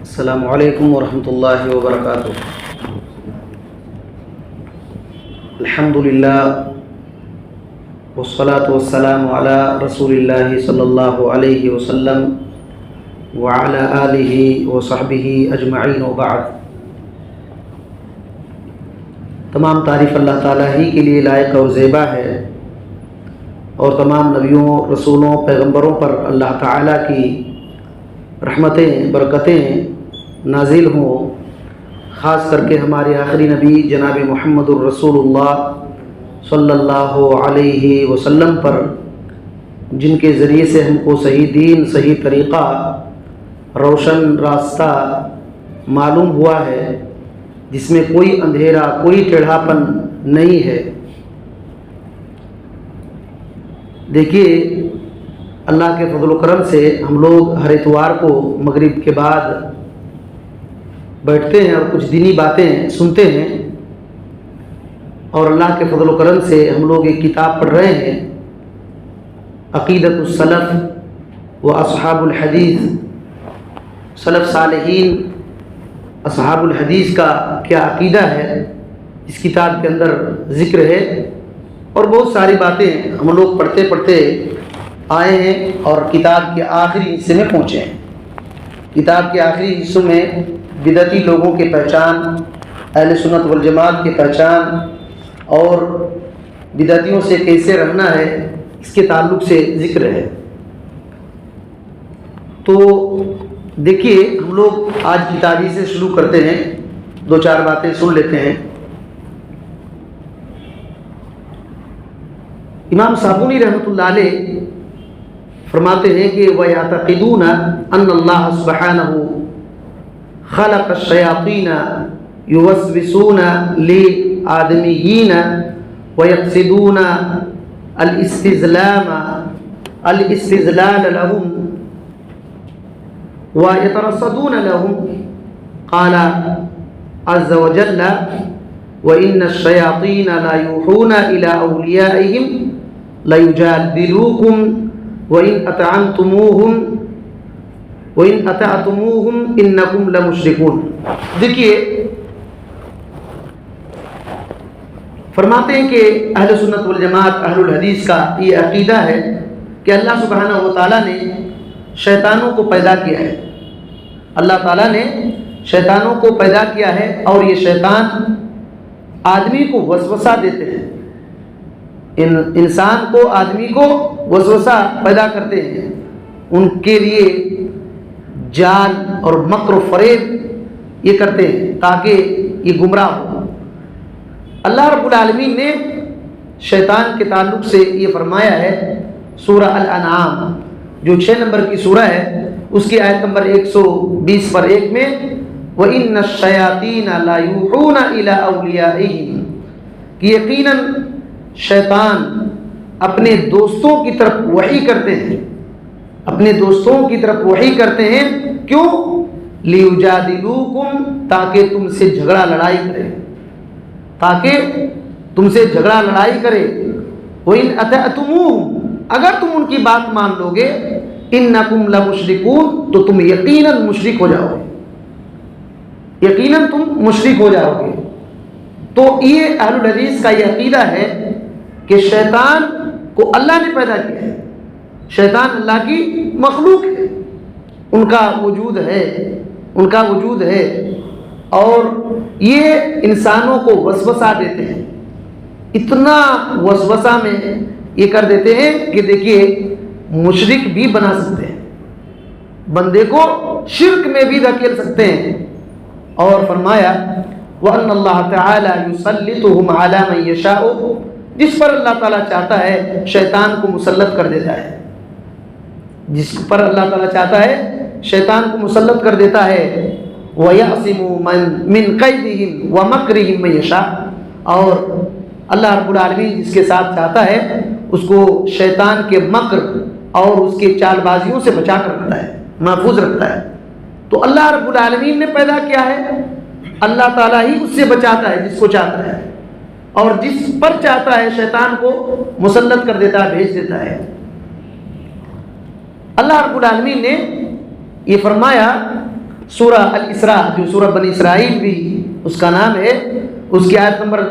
السلام علیکم ورحمۃ اللہ وبرکاتہ۔ الحمدللہ والصلاة والسلام علی رسول اللہ صلی اللہ علیہ وسلم وعلی آلہ وصحبہ اجمعین وبعد۔ تمام تعریف اللہ تعالیٰ ہی کے لیے لائق اور زیبا ہے، اور تمام نبیوں، رسولوں، پیغمبروں پر اللہ تعالیٰ کی رحمتیں، برکتیں نازل ہوں، خاص کر کے ہمارے آخری نبی جناب محمد الرسول اللہ صلی اللہ علیہ وسلم پر، جن کے ذریعے سے ہم کو صحیح دین، صحیح طریقہ، روشن راستہ معلوم ہوا ہے، جس میں کوئی اندھیرا، کوئی ٹیڑھاپن نہیں ہے۔ دیکھیے، اللہ کے فضل و کرم سے ہم لوگ ہر اتوار کو مغرب کے بعد بیٹھتے ہیں اور کچھ دینی باتیں سنتے ہیں، اور اللہ کے فضل و کرم سے ہم لوگ ایک کتاب پڑھ رہے ہیں، عقیدۃ السلف و اصحاب الحدیث۔ سلف صالحین، اصحاب الحدیث کا کیا عقیدہ ہے، اس کتاب کے اندر ذکر ہے، اور بہت ساری باتیں ہم لوگ پڑھتے پڑھتے آئے ہیں اور کتاب کے آخری حصے میں پہنچے ہیں۔ کتاب کے آخری حصوں میں بدعتی لوگوں کی پہچان، اہل سنت والجماعت کی پہچان، اور بدعتیوں سے کیسے رہنا ہے، اس کے تعلق سے ذکر ہے۔ تو دیکھیے، ہم لوگ آج کتابی سے شروع کرتے ہیں، دو چار باتیں سن لیتے ہیں۔ امام صابونی رحمۃ اللہ علیہ فرماتے ہیں کہ وَيَعْتَقِدُونَ أَنَّ اللَّهَ سُبْحَانَهُ خَلَقَ الشَّيَاطِينَ يُوَسْوِسُونَ لِآدَمِيِّينَ وَيَقْصِدُونَ الاستزلال لهم وَيَتَرَصَّدُونَ لهم۔ قال عز وجل وَإِنَّ الشَّيَاطِينَ لَا يُوحُونَ إِلَىٰ أَوْلِيَائِهِمْ لَيُجَادِلُوكُمْ وَإِنْ أَطَعْتُمُوهُمْ إِنَّكُمْ لَمُشْرِكُونَ۔ دیکھیے، فرماتے ہیں کہ اہل سنت والجماعت، اہل الحدیث کا یہ عقیدہ ہے کہ اللہ سبحانہ و تعالیٰ نے شیطانوں کو پیدا کیا ہے۔ اللہ تعالیٰ نے شیطانوں کو پیدا کیا ہے، اور یہ شیطان آدمی کو وسوسہ دیتے ہیں، انسان کو، آدمی کو وسوسہ پیدا کرتے ہیں، ان کے لیے جال اور مکر و فریب یہ کرتے ہیں تاکہ یہ گمراہ ہو۔ اللہ رب العالمین نے شیطان کے تعلق سے یہ فرمایا ہے، سورہ الانعام جو 6 نمبر کی سورہ ہے، اس کی آیت نمبر 120 پر 1 میں وَإِنَّ الشَّيَاطِينَ لَا يُوحُونَ إِلَىٰ أَوْلِيَائِهِمْ، کہ یقیناً شیطان اپنے دوستوں کی طرف وحی کرتے ہیں، اپنے دوستوں کی طرف وحی کرتے ہیں، کیوں؟ لِيُجَادِلُوكُمْ، تاکہ تم سے جھگڑا لڑائی کرے، تاکہ تم سے جھگڑا لڑائی کرے۔ وَإِنْ أَطَعْتُمُوهُمْ، اگر تم ان کی بات مان لو گے، إِنَّكُمْ لَمُشْرِكُونَ، تو تم یقیناً مشرک ہو جاؤ گے، یقیناً تم مشرک ہو جاؤ گے۔ تو یہ اہل الحدیث کا یہ عقیدہ ہے کہ شیطان کو اللہ نے پیدا کیا ہے، شیطان اللہ کی مخلوق ہے، ان کا وجود ہے، ان کا وجود ہے، اور یہ انسانوں کو وسوسہ دیتے ہیں، اتنا وسوسہ میں یہ کر دیتے ہیں کہ دیکھیے مشرک بھی بنا سکتے ہیں، بندے کو شرک میں بھی دھکیل سکتے ہیں۔ اور فرمایا وَأَنَّ اللَّهَ تَعَالَى يُسَلِّطُهُمْ عَلَىٰ مَن يَشَاءُ، جس پر اللہ تعالیٰ چاہتا ہے شیطان کو مسلط کر دیتا ہے، جس پر اللہ تعالیٰ چاہتا ہے شیطان کو مسلط کر دیتا ہے۔ وَيَعْصِمُ مِن قَيْدِهِمْ وَمَكْرِهِمْ مَن يَشَاءُ، اور اللہ رب العالمین جس کے ساتھ چاہتا ہے اس کو شیطان کے مکر اور اس کے چال بازیوں سے بچا کر رکھتا ہے، محفوظ رکھتا ہے۔ تو اللہ رب العالمین نے پیدا کیا ہے، اللہ تعالیٰ ہی اس سے بچاتا ہے جس کو چاہتا ہے، اور جس پر چاہتا ہے شیطان کو مسلط کر دیتا ہے، بھیج دیتا ہے۔ اللہ رب العالمین نے یہ فرمایا سورہ الاسراء، جو سورہ بنی اسرائیل بھی اس کا نام ہے، اس کی آیت نمبر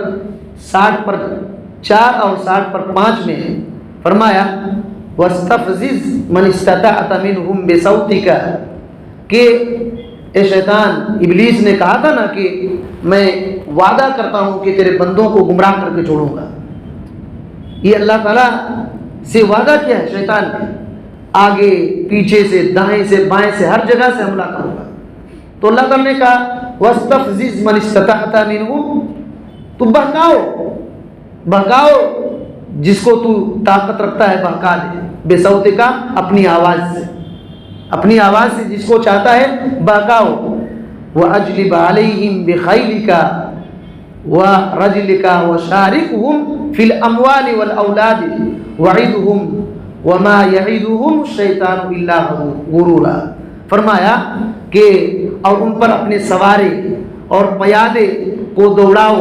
60 پر 4 اور 60 پر 5 میں فرمایا وَاسْتَفْزِزْ مَنِ اسْتَطَعْتَ مِنْهُمْ بِصَوْتِكَ، کہ اے شیطان، ابلیس نے کہا تھا نا کہ میں وعدہ کرتا ہوں کہ تیرے بندوں کو گمراہ کر کے چھوڑوں گا. یہ اللہ تعالیٰ سے وعدہ کیا ہے شیطان نے، آگے پیچھے سے دائیں سے بائیں سے ہر جگہ سے حملہ کروں گا. تو اللہ تعالیٰ نے کہا وَاسْتَفْزِزْ مَنِ اسْتَطَعْتَ مِنْهُمْ، تو بہکاؤ جس کو تو طاقت رکھتا ہے، بہکا دے، بے صوتے کا، اپنی آواز سے جس کو چاہتا ہے بہکاؤ. وَأَجْلِبْ عَلَيْهِمْ بِخَيْلِكَ وَرَجْلِكَ وَشَارِكْهُمْ فِي الْأَمْوَالِ وَالْأَوْلَادِ وَعِدْهُمْ وَمَا يَعِدُهُمُ الشَّيْطَانُ إِلَّا غُرُورًا. فرمایا کہ اور ان پر اپنے سوارے اور پیادے کو دوڑاؤ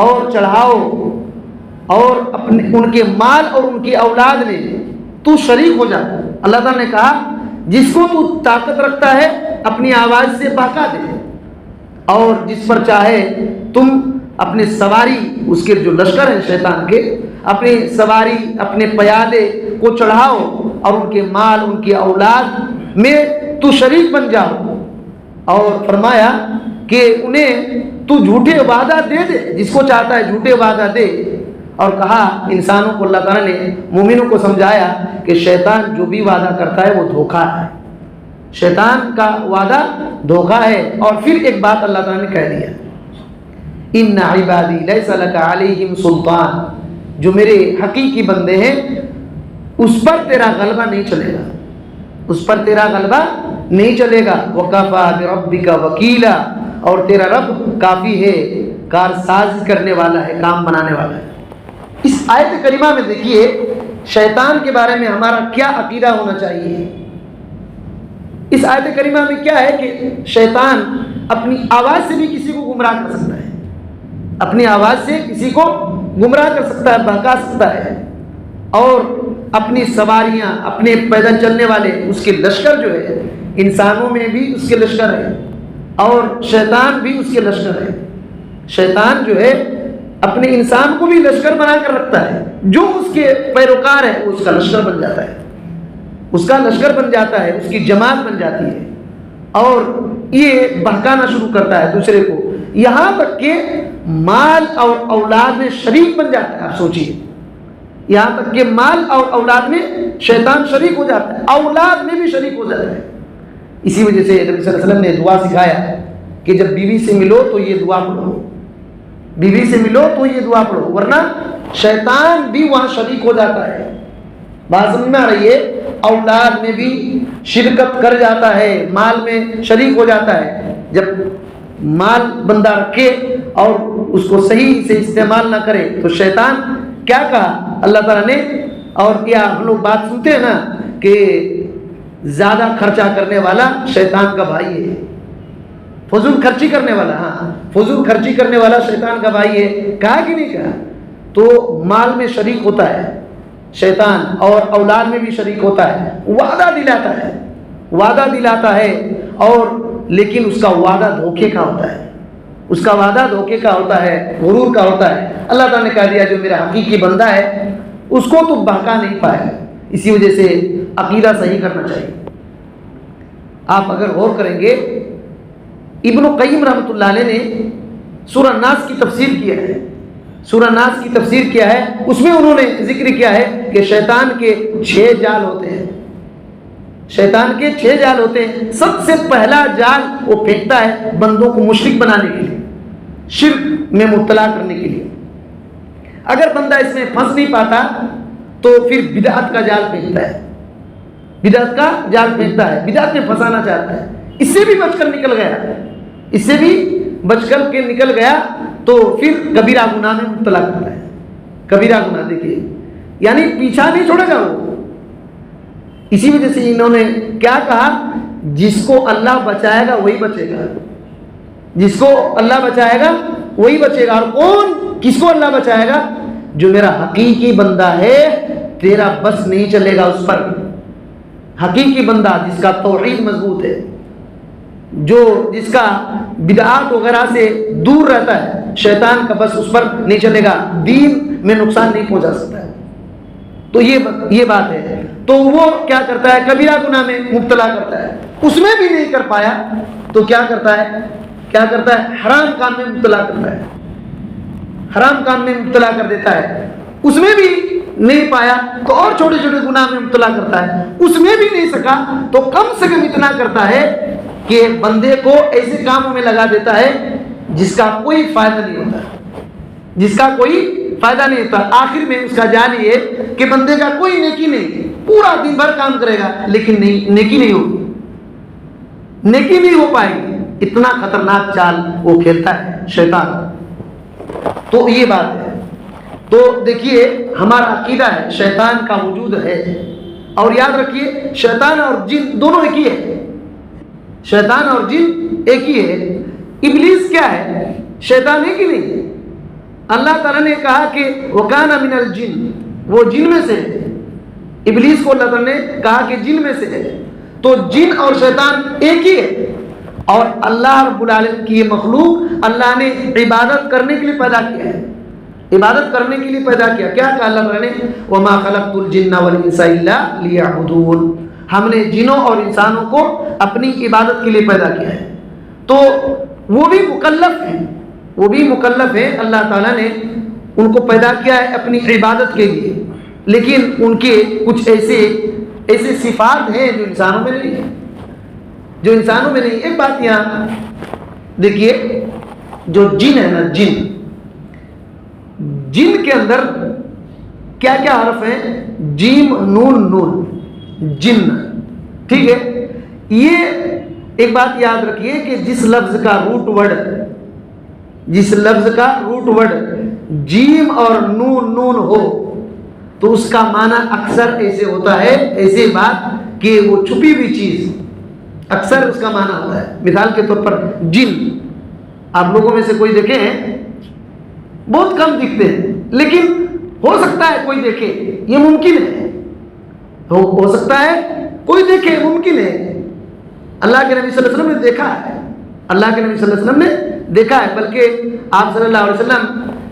اور چڑھاؤ، اور ان کے مال اور ان کی اولاد میں تو شریک ہو جا. اللہ تعالیٰ نے کہا جس کو تو طاقت رکھتا ہے اپنی آواز سے بہکا دے، اور جس پر چاہے تم اپنے سواری، اس کے جو لشکر ہیں شیطان کے، اپنے سواری اپنے پیادے کو چڑھاؤ اور ان کے مال ان کی اولاد میں تو شریک بن جاؤ. اور فرمایا کہ انہیں تو جھوٹے وعدہ دے، جس کو چاہتا ہے جھوٹے وعدہ دے. اور کہا انسانوں کو اللہ تعالیٰ نے، مومنوں کو سمجھایا کہ شیطان جو بھی وعدہ کرتا ہے وہ دھوکہ ہے، شیطان کا وعدہ دھوکہ ہے. اور پھر ایک بات اللہ تعالیٰ نے کہہ دیا، ان عبادی لیس لک علیہم سلطان، جو میرے حقیقی بندے ہیں اس پر تیرا غلبہ نہیں چلے گا، اس پر تیرا غلبہ نہیں چلے گا. وکفیٰ بربک وکیلا، اور تیرا رب کافی ہے، کارساز کرنے والا ہے، کام بنانے والا ہے. اس آیت کریمہ میں دیکھیے شیطان کے بارے میں ہمارا کیا عقیدہ ہونا چاہیے. اس آیت کریمہ میں کیا ہے کہ شیطان اپنی آواز سے بھی کسی کو گمراہ کر سکتا ہے، اپنی آواز سے کسی کو گمراہ کر سکتا ہے، بہکا سکتا ہے. اور اپنی سواریاں، اپنے پیدل چلنے والے اس کے لشکر جو ہے، انسانوں میں بھی اس کے لشکر ہے اور شیطان بھی اس کے لشکر ہے. شیطان جو ہے اپنے انسان کو بھی لشکر بنا کر رکھتا ہے، جو اس کے پیروکار ہے وہ اس کا لشکر بن جاتا ہے، اس کا لشکر بن جاتا ہے، اس کی جماعت بن جاتی ہے، اور یہ بہکانا شروع کرتا ہے دوسرے کو، یہاں تک کہ مال اور اولاد میں شریک بن جاتا ہے. آپ سوچیے، یہاں تک کہ مال اور اولاد میں شیطان شریک ہو جاتا ہے، اولاد میں بھی شریک ہو جاتا ہے. اسی وجہ سے نبی صلی اللہ علیہ وسلم نے دعا سکھایا کہ جب بیوی سے ملو تو یہ دعا پڑھو، بیوی سے ملو تو یہ دعا پڑھو، ورنہ شیطان بھی وہاں شریک ہو جاتا ہے. بات سمجھ میں آ رہی ہے؟ اولاد میں بھی شرکت کر جاتا ہے، مال میں شریک ہو جاتا ہے. جب مال بندہ رکھے اور اس کو صحیح سے استعمال نہ کرے تو شیطان کیا کہا اللہ تعالیٰ نے. اور کیا ہم لوگ بات سنتے ہیں نا کہ زیادہ خرچہ کرنے والا شیطان کا بھائی ہے، فضول خرچی کرنے والا، ہاں فضول خرچی کرنے والا شیطان کا بھائی ہے. کہا کہ نہیں کہا؟ تو مال میں شریک ہوتا ہے شیطان، اور اولاد میں بھی شریک ہوتا ہے. وعدہ دلاتا ہے اور لیکن اس کا وعدہ دھوکے کا ہوتا ہے، اس کا وعدہ دھوکے کا ہوتا ہے، غرور کا ہوتا ہے. اللہ تعالیٰ نے کہہ دیا جو میرا حقیقی بندہ ہے اس کو تو بہکا نہیں پائے. اسی وجہ سے عقیدہ صحیح کرنا چاہیے. آپ اگر غور کریں گے ابن القیم رحمۃ اللہ علیہ نے سورہ ناس کی تفسیر کیا ہے، سورہ ناس کی تفسیر کیا ہے، اس میں انہوں نے ذکر کیا ہے کہ شیطان کے 6 جال ہوتے ہیں، شیطان کے 6 جال ہوتے ہیں. سب سے پہلا جال وہ پھینکتا ہے بندوں کو مشرک بنانے کے لیے، شرک میں مبتلا کرنے کے لیے. اگر بندہ اس میں پھنس نہیں پاتا تو پھر بدعت کا جال پھینکتا ہے، بدعت کا جال پھینکتا ہے، بدعت میں پھنسانا چاہتا ہے. اس سے بھی بچ کر نکل گیا، اس سے بھی بچ کر کے نکل گیا تو پھر کبیرہ گناہ میں مبتلا کرتا ہے. کبیرہ گناہ دیکھیے، یعنی پیچھا نہیں چھوڑے گا وہ. اسی وجہ سے انہوں نے کیا کہا، جس کو اللہ بچائے گا وہی بچے گا، جس کو اللہ بچائے گا وہی بچے گا. اور کون کس کو اللہ بچائے گا؟ جو میرا حقیقی بندہ ہے، تیرا بس نہیں چلے گا اس پر، حقیقی بندہ جس کا توحید مضبوط ہے، جس کا بدعات وغیرہ سے دور رہتا ہے، شیطان کا بس اس پر نہیں چلے گا، دین میں نقصان نہیں پہنچا سکتا ہے. تو یہ بات ہے. تو وہ کیا کرتا ہے؟ کبیرہ گناہ میں مبتلا کرتا ہے، اس میں بھی نہیں کر پایا تو کیا کرتا ہے؟ حرام کام میں مبتلا کرتا ہے، حرام کام میں مبتلا کر دیتا ہے. اس میں بھی نہیں پایا تو اور چھوٹے چھوٹے گناہ میں مبتلا کرتا ہے. اس میں بھی نہیں سکا تو کم سے کم اتنا کرتا ہے کہ بندے کو ایسے کاموں میں لگا دیتا ہے جس کا کوئی فائدہ نہیں ہوتا، جس کا کوئی فائدہ نہیں ہوتا. آخر میں اس کا جان یہ کہ بندے کا کوئی نیکی نہیں، پورا دن بھر کام کرے گا لیکن نیکی نہیں ہوگی، نیکی نہیں ہو پائے گی. اتنا خطرناک چال وہ کھیلتا ہے شیطان. تو یہ بات ہے. تو دیکھیے ہمارا عقیدہ ہے شیطان کا وجود ہے، اور یاد رکھیے شیطان اور جن دونوں ایک ہی ہے، شیطان اور جن ایک ہی ہے. ابلیس کیا ہے؟ شیطان ہے کہ نہیں؟ اللہ تعالیٰ نے کہا کہ وَكَانَ مِنَ الْجِنِّ، وہ جن میں سے ہے. ابلیس کو اللہ تعالیٰ نے کہا کہ جن میں سے ہے. تو جن اور شیطان ایک ہی ہے. اور اللہ رب العالمین کی یہ مخلوق اللہ نے عبادت کرنے کے لیے پیدا کیا ہے، عبادت کرنے کے لیے پیدا کیا. کیا کہا اللہ تعالیٰ نے؟ وَمَا خَلَقْتُ الْجِنَّ وَالْإِنسَ إِلَّا لِيَعْبُدُونِ، ہم نے جنوں اور انسانوں کو اپنی عبادت کے لیے پیدا کیا ہے. تو وہ بھی مکلف ہیں، وہ بھی مکلف ہیں. اللہ تعالیٰ نے ان کو پیدا کیا ہے اپنی عبادت کے لیے، لیکن ان کے کچھ ایسے صفات ہیں جو انسانوں میں نہیں ہیں، جو انسانوں میں نہیں. ایک بات یہاں دیکھیے، جو جن ہے نا، جن کے اندر کیا کیا حرف ہیں؟ جیم نون نون، جن. ٹھیک ہے، یہ ایک بات یاد رکھیے کہ جس لفظ کا روٹ ورڈ جیم اور نون ہو تو اس کا معنی اکثر ایسے ہوتا ہے، ایسے بات کہ وہ چھپی ہوئی چیز، اکثر اس کا معنی ہوتا ہے. مثال کے طور پر جن، آپ لوگوں میں سے کوئی دیکھیں ہیں، بہت کم دکھتے ہیں لیکن ہو سکتا ہے کوئی دیکھے، یہ ممکن ہے، ہو سکتا ہے کوئی دیکھے، ممکن ہے. اللہ کے نبی صلی اللہ علیہ وسلم نے دیکھا ہے، اللہ کے نبی صلی اللہ علیہ وسلم نے دیکھا ہے. بلکہ آپ صلی اللہ علیہ وسلم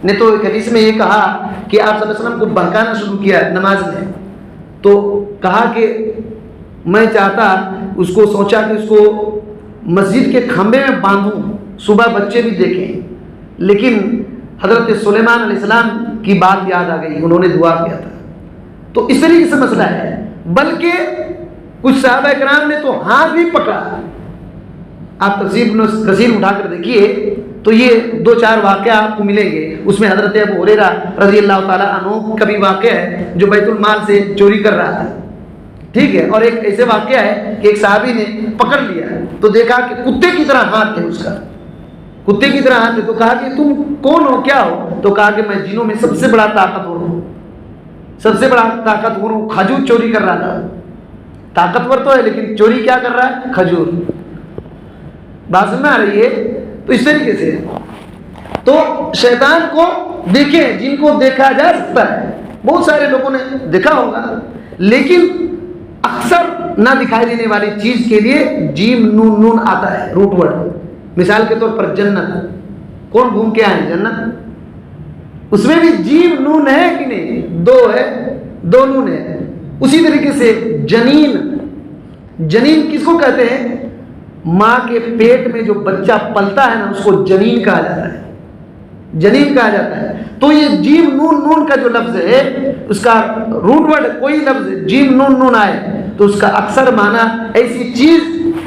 نے تو ایک حدیث میں یہ کہا کہ آپ صلی اللہ علیہ وسلم کو بہکانا شروع کیا نماز میں. تو کہا کہ میں چاہتا، اس کو سوچا کہ اس کو مسجد کے کھمبے میں باندھوں، صبح بچے بھی دیکھیں. لیکن حضرت سلیمان علیہ السلام کی بات یاد آ گئی، انہوں نے دعا کیا تھا. تو اس طریقے سے مسئلہ ہے. بلکہ کچھ صحابہ کرام نے تو ہاتھ بھی پکڑا. آپ تفسیر ابن کثیر اٹھا کر دیکھیے تو یہ 2-4 واقعہ آپ کو ملیں گے. اس میں حضرت ابو ہریرہ رضی اللہ تعالیٰ عنہ کا بھی واقعہ ہے جو بیت المال سے چوری کر رہا تھا. ٹھیک ہے، اور ایک ایسے واقعہ ہے کہ ایک صحابی نے پکڑ لیا تو دیکھا کہ کتے کی طرح ہاتھ ہے، اس کا کتے کی طرح ہاتھ ہے. تو کہا کہ تم کون ہو، کیا ہو؟ تو کہا کہ میں جنوں میں سب سے بڑا طاقتور ہوں، سب سے بڑا طاقتور ہوں. کھجور چوری کر رہا تھا. طاقتور تو ہے لیکن چوری کیا کر رہا ہے؟ کھجور. بات سمجھ میں آ رہی ہے؟ تو اس طریقے سے تو شیطان کو دیکھیں، جن کو دیکھا جا سکتا ہے، بہت سارے لوگوں نے دیکھا ہوگا، لیکن اکثر نہ دکھائی دینے والی چیز کے لیے جیم نون آتا ہے روٹ ورڈ. مثال کے طور پر جنت، کون گھوم کے آئے جنت؟ اس میں بھی جیم نون ہے کہ نہیں؟ 2 ہے، 2 نون ہے. اسی طریقے سے جنین کس کو کہتے ہیں؟ ماں کے پیٹ میں جو بچہ پلتا ہے نا، اس کو جنین کہا جاتا ہے، جنین کہا جاتا ہے. تو یہ جیم نون کا جو لفظ ہے، اس کا روٹ ورڈ کوئی لفظ جیم نون آئے تو اس کا اکثر معنی ایسی چیز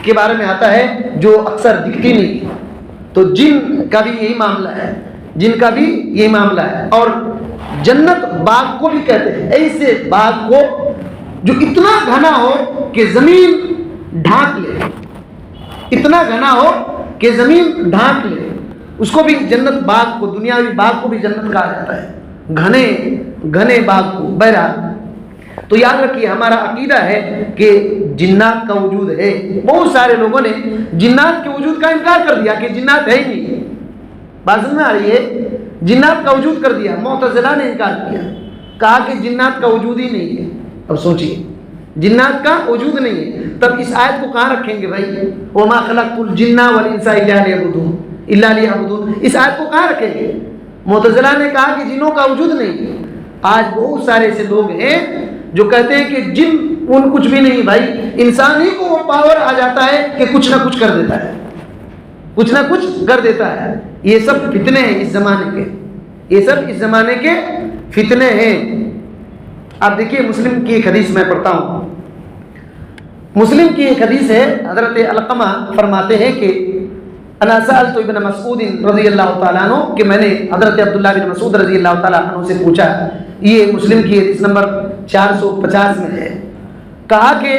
کے بارے میں آتا ہے جو اکثر دکھتی نہیں. تو جن کا بھی یہی معاملہ ہے، جن کا بھی یہی معاملہ ہے. اور جنت باغ کو بھی کہتے ہیں، ایسے باغ کو جو اتنا گھنا ہو کہ زمین ڈھانک لے، اتنا گھنا ہو کہ زمین ڈھانک لے، اس کو بھی جنت باغ کو، دنیاوی باغ کو بھی جنت کہا جاتا ہے، گھنے باغ کو. بہرحال تو یاد رکھیے ہمارا عقیدہ ہے کہ جنات کا وجود ہے. بہت سارے لوگوں نے جنات کے وجود کا انکار کر دیا کہ جنات ہے ہی نہیں. بات سمجھ میں آ رہی ہے؟ جنات کا وجود کر دیا. معتزلہ نے انکار کیا، کہا کہ جنات کا وجود ہی نہیں ہے. اب سوچیے جنات کا وجود نہیں ہے، تب اس آیت کو کہاں رکھیں گے بھائی؟ وما خلقت الجن والانس الا لیعبدون، اس آیت کو کہاں رکھیں گے؟ معتزلہ نے کہا کہ جنوں کا وجود نہیں۔ آج بہت سارے ایسے لوگ ہیں جو کہتے ہیں کہ جن ان کچھ بھی نہیں بھائی، انسان ہی کو وہ پاور آ جاتا ہے کہ کچھ نہ کچھ کر دیتا ہے، کچھ نہ کچھ کر دیتا ہے۔ یہ سب فتنے ہیں اس زمانے کے، یہ سب اس زمانے کے فتنے ہیں۔ آپ دیکھیے مسلم کی ایک حدیث میں پڑھتا ہوں، مسلم کی ایک حدیث ہے، حضرت علقمہ فرماتے ہیں کہ انا سألت ابن مسعود رضی اللہ تعالیٰ عنہ، کہ میں نے حضرت عبداللہ بن مسعود رضی اللہ تعالیٰ عنہ سے پوچھا، یہ مسلم کی حدیث نمبر 450 میں ہے، کہا کہ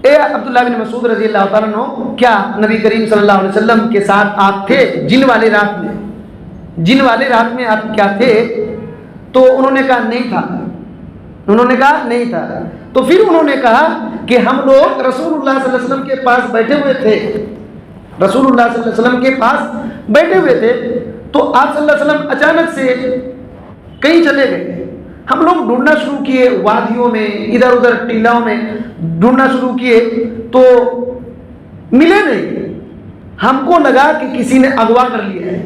اے عبداللہ بن مسعود رضی اللہ تعالیٰ عنہ، کیا نبی کریم صلی اللہ علیہ وسلم کے ساتھ آپ تھے جن والے رات میں؟ جن والے رات میں آپ کیا تھے؟ تو انہوں نے کہا نہیں تھا، انہوں نے کہا نہیں تھا۔ تو پھر انہوں نے کہا کہ ہم لوگ رسول اللہ صلی اللہ علیہ وسلم کے پاس بیٹھے ہوئے تھے، رسول اللہ صلی اللہ علیہ وسلم کے پاس بیٹھے ہوئے تھے، تو آپ صلی اللہ علیہ وسلم اچانک سے کہیں چلے گئے۔ ہم لوگ ڈھونڈنا شروع کیے وادیوں میں، ادھر ادھر ٹیلاؤں میں ڈھونڈنا شروع کیے تو ملے نہیں۔ ہم کو لگا کہ کسی نے اغوا کر لیا ہے،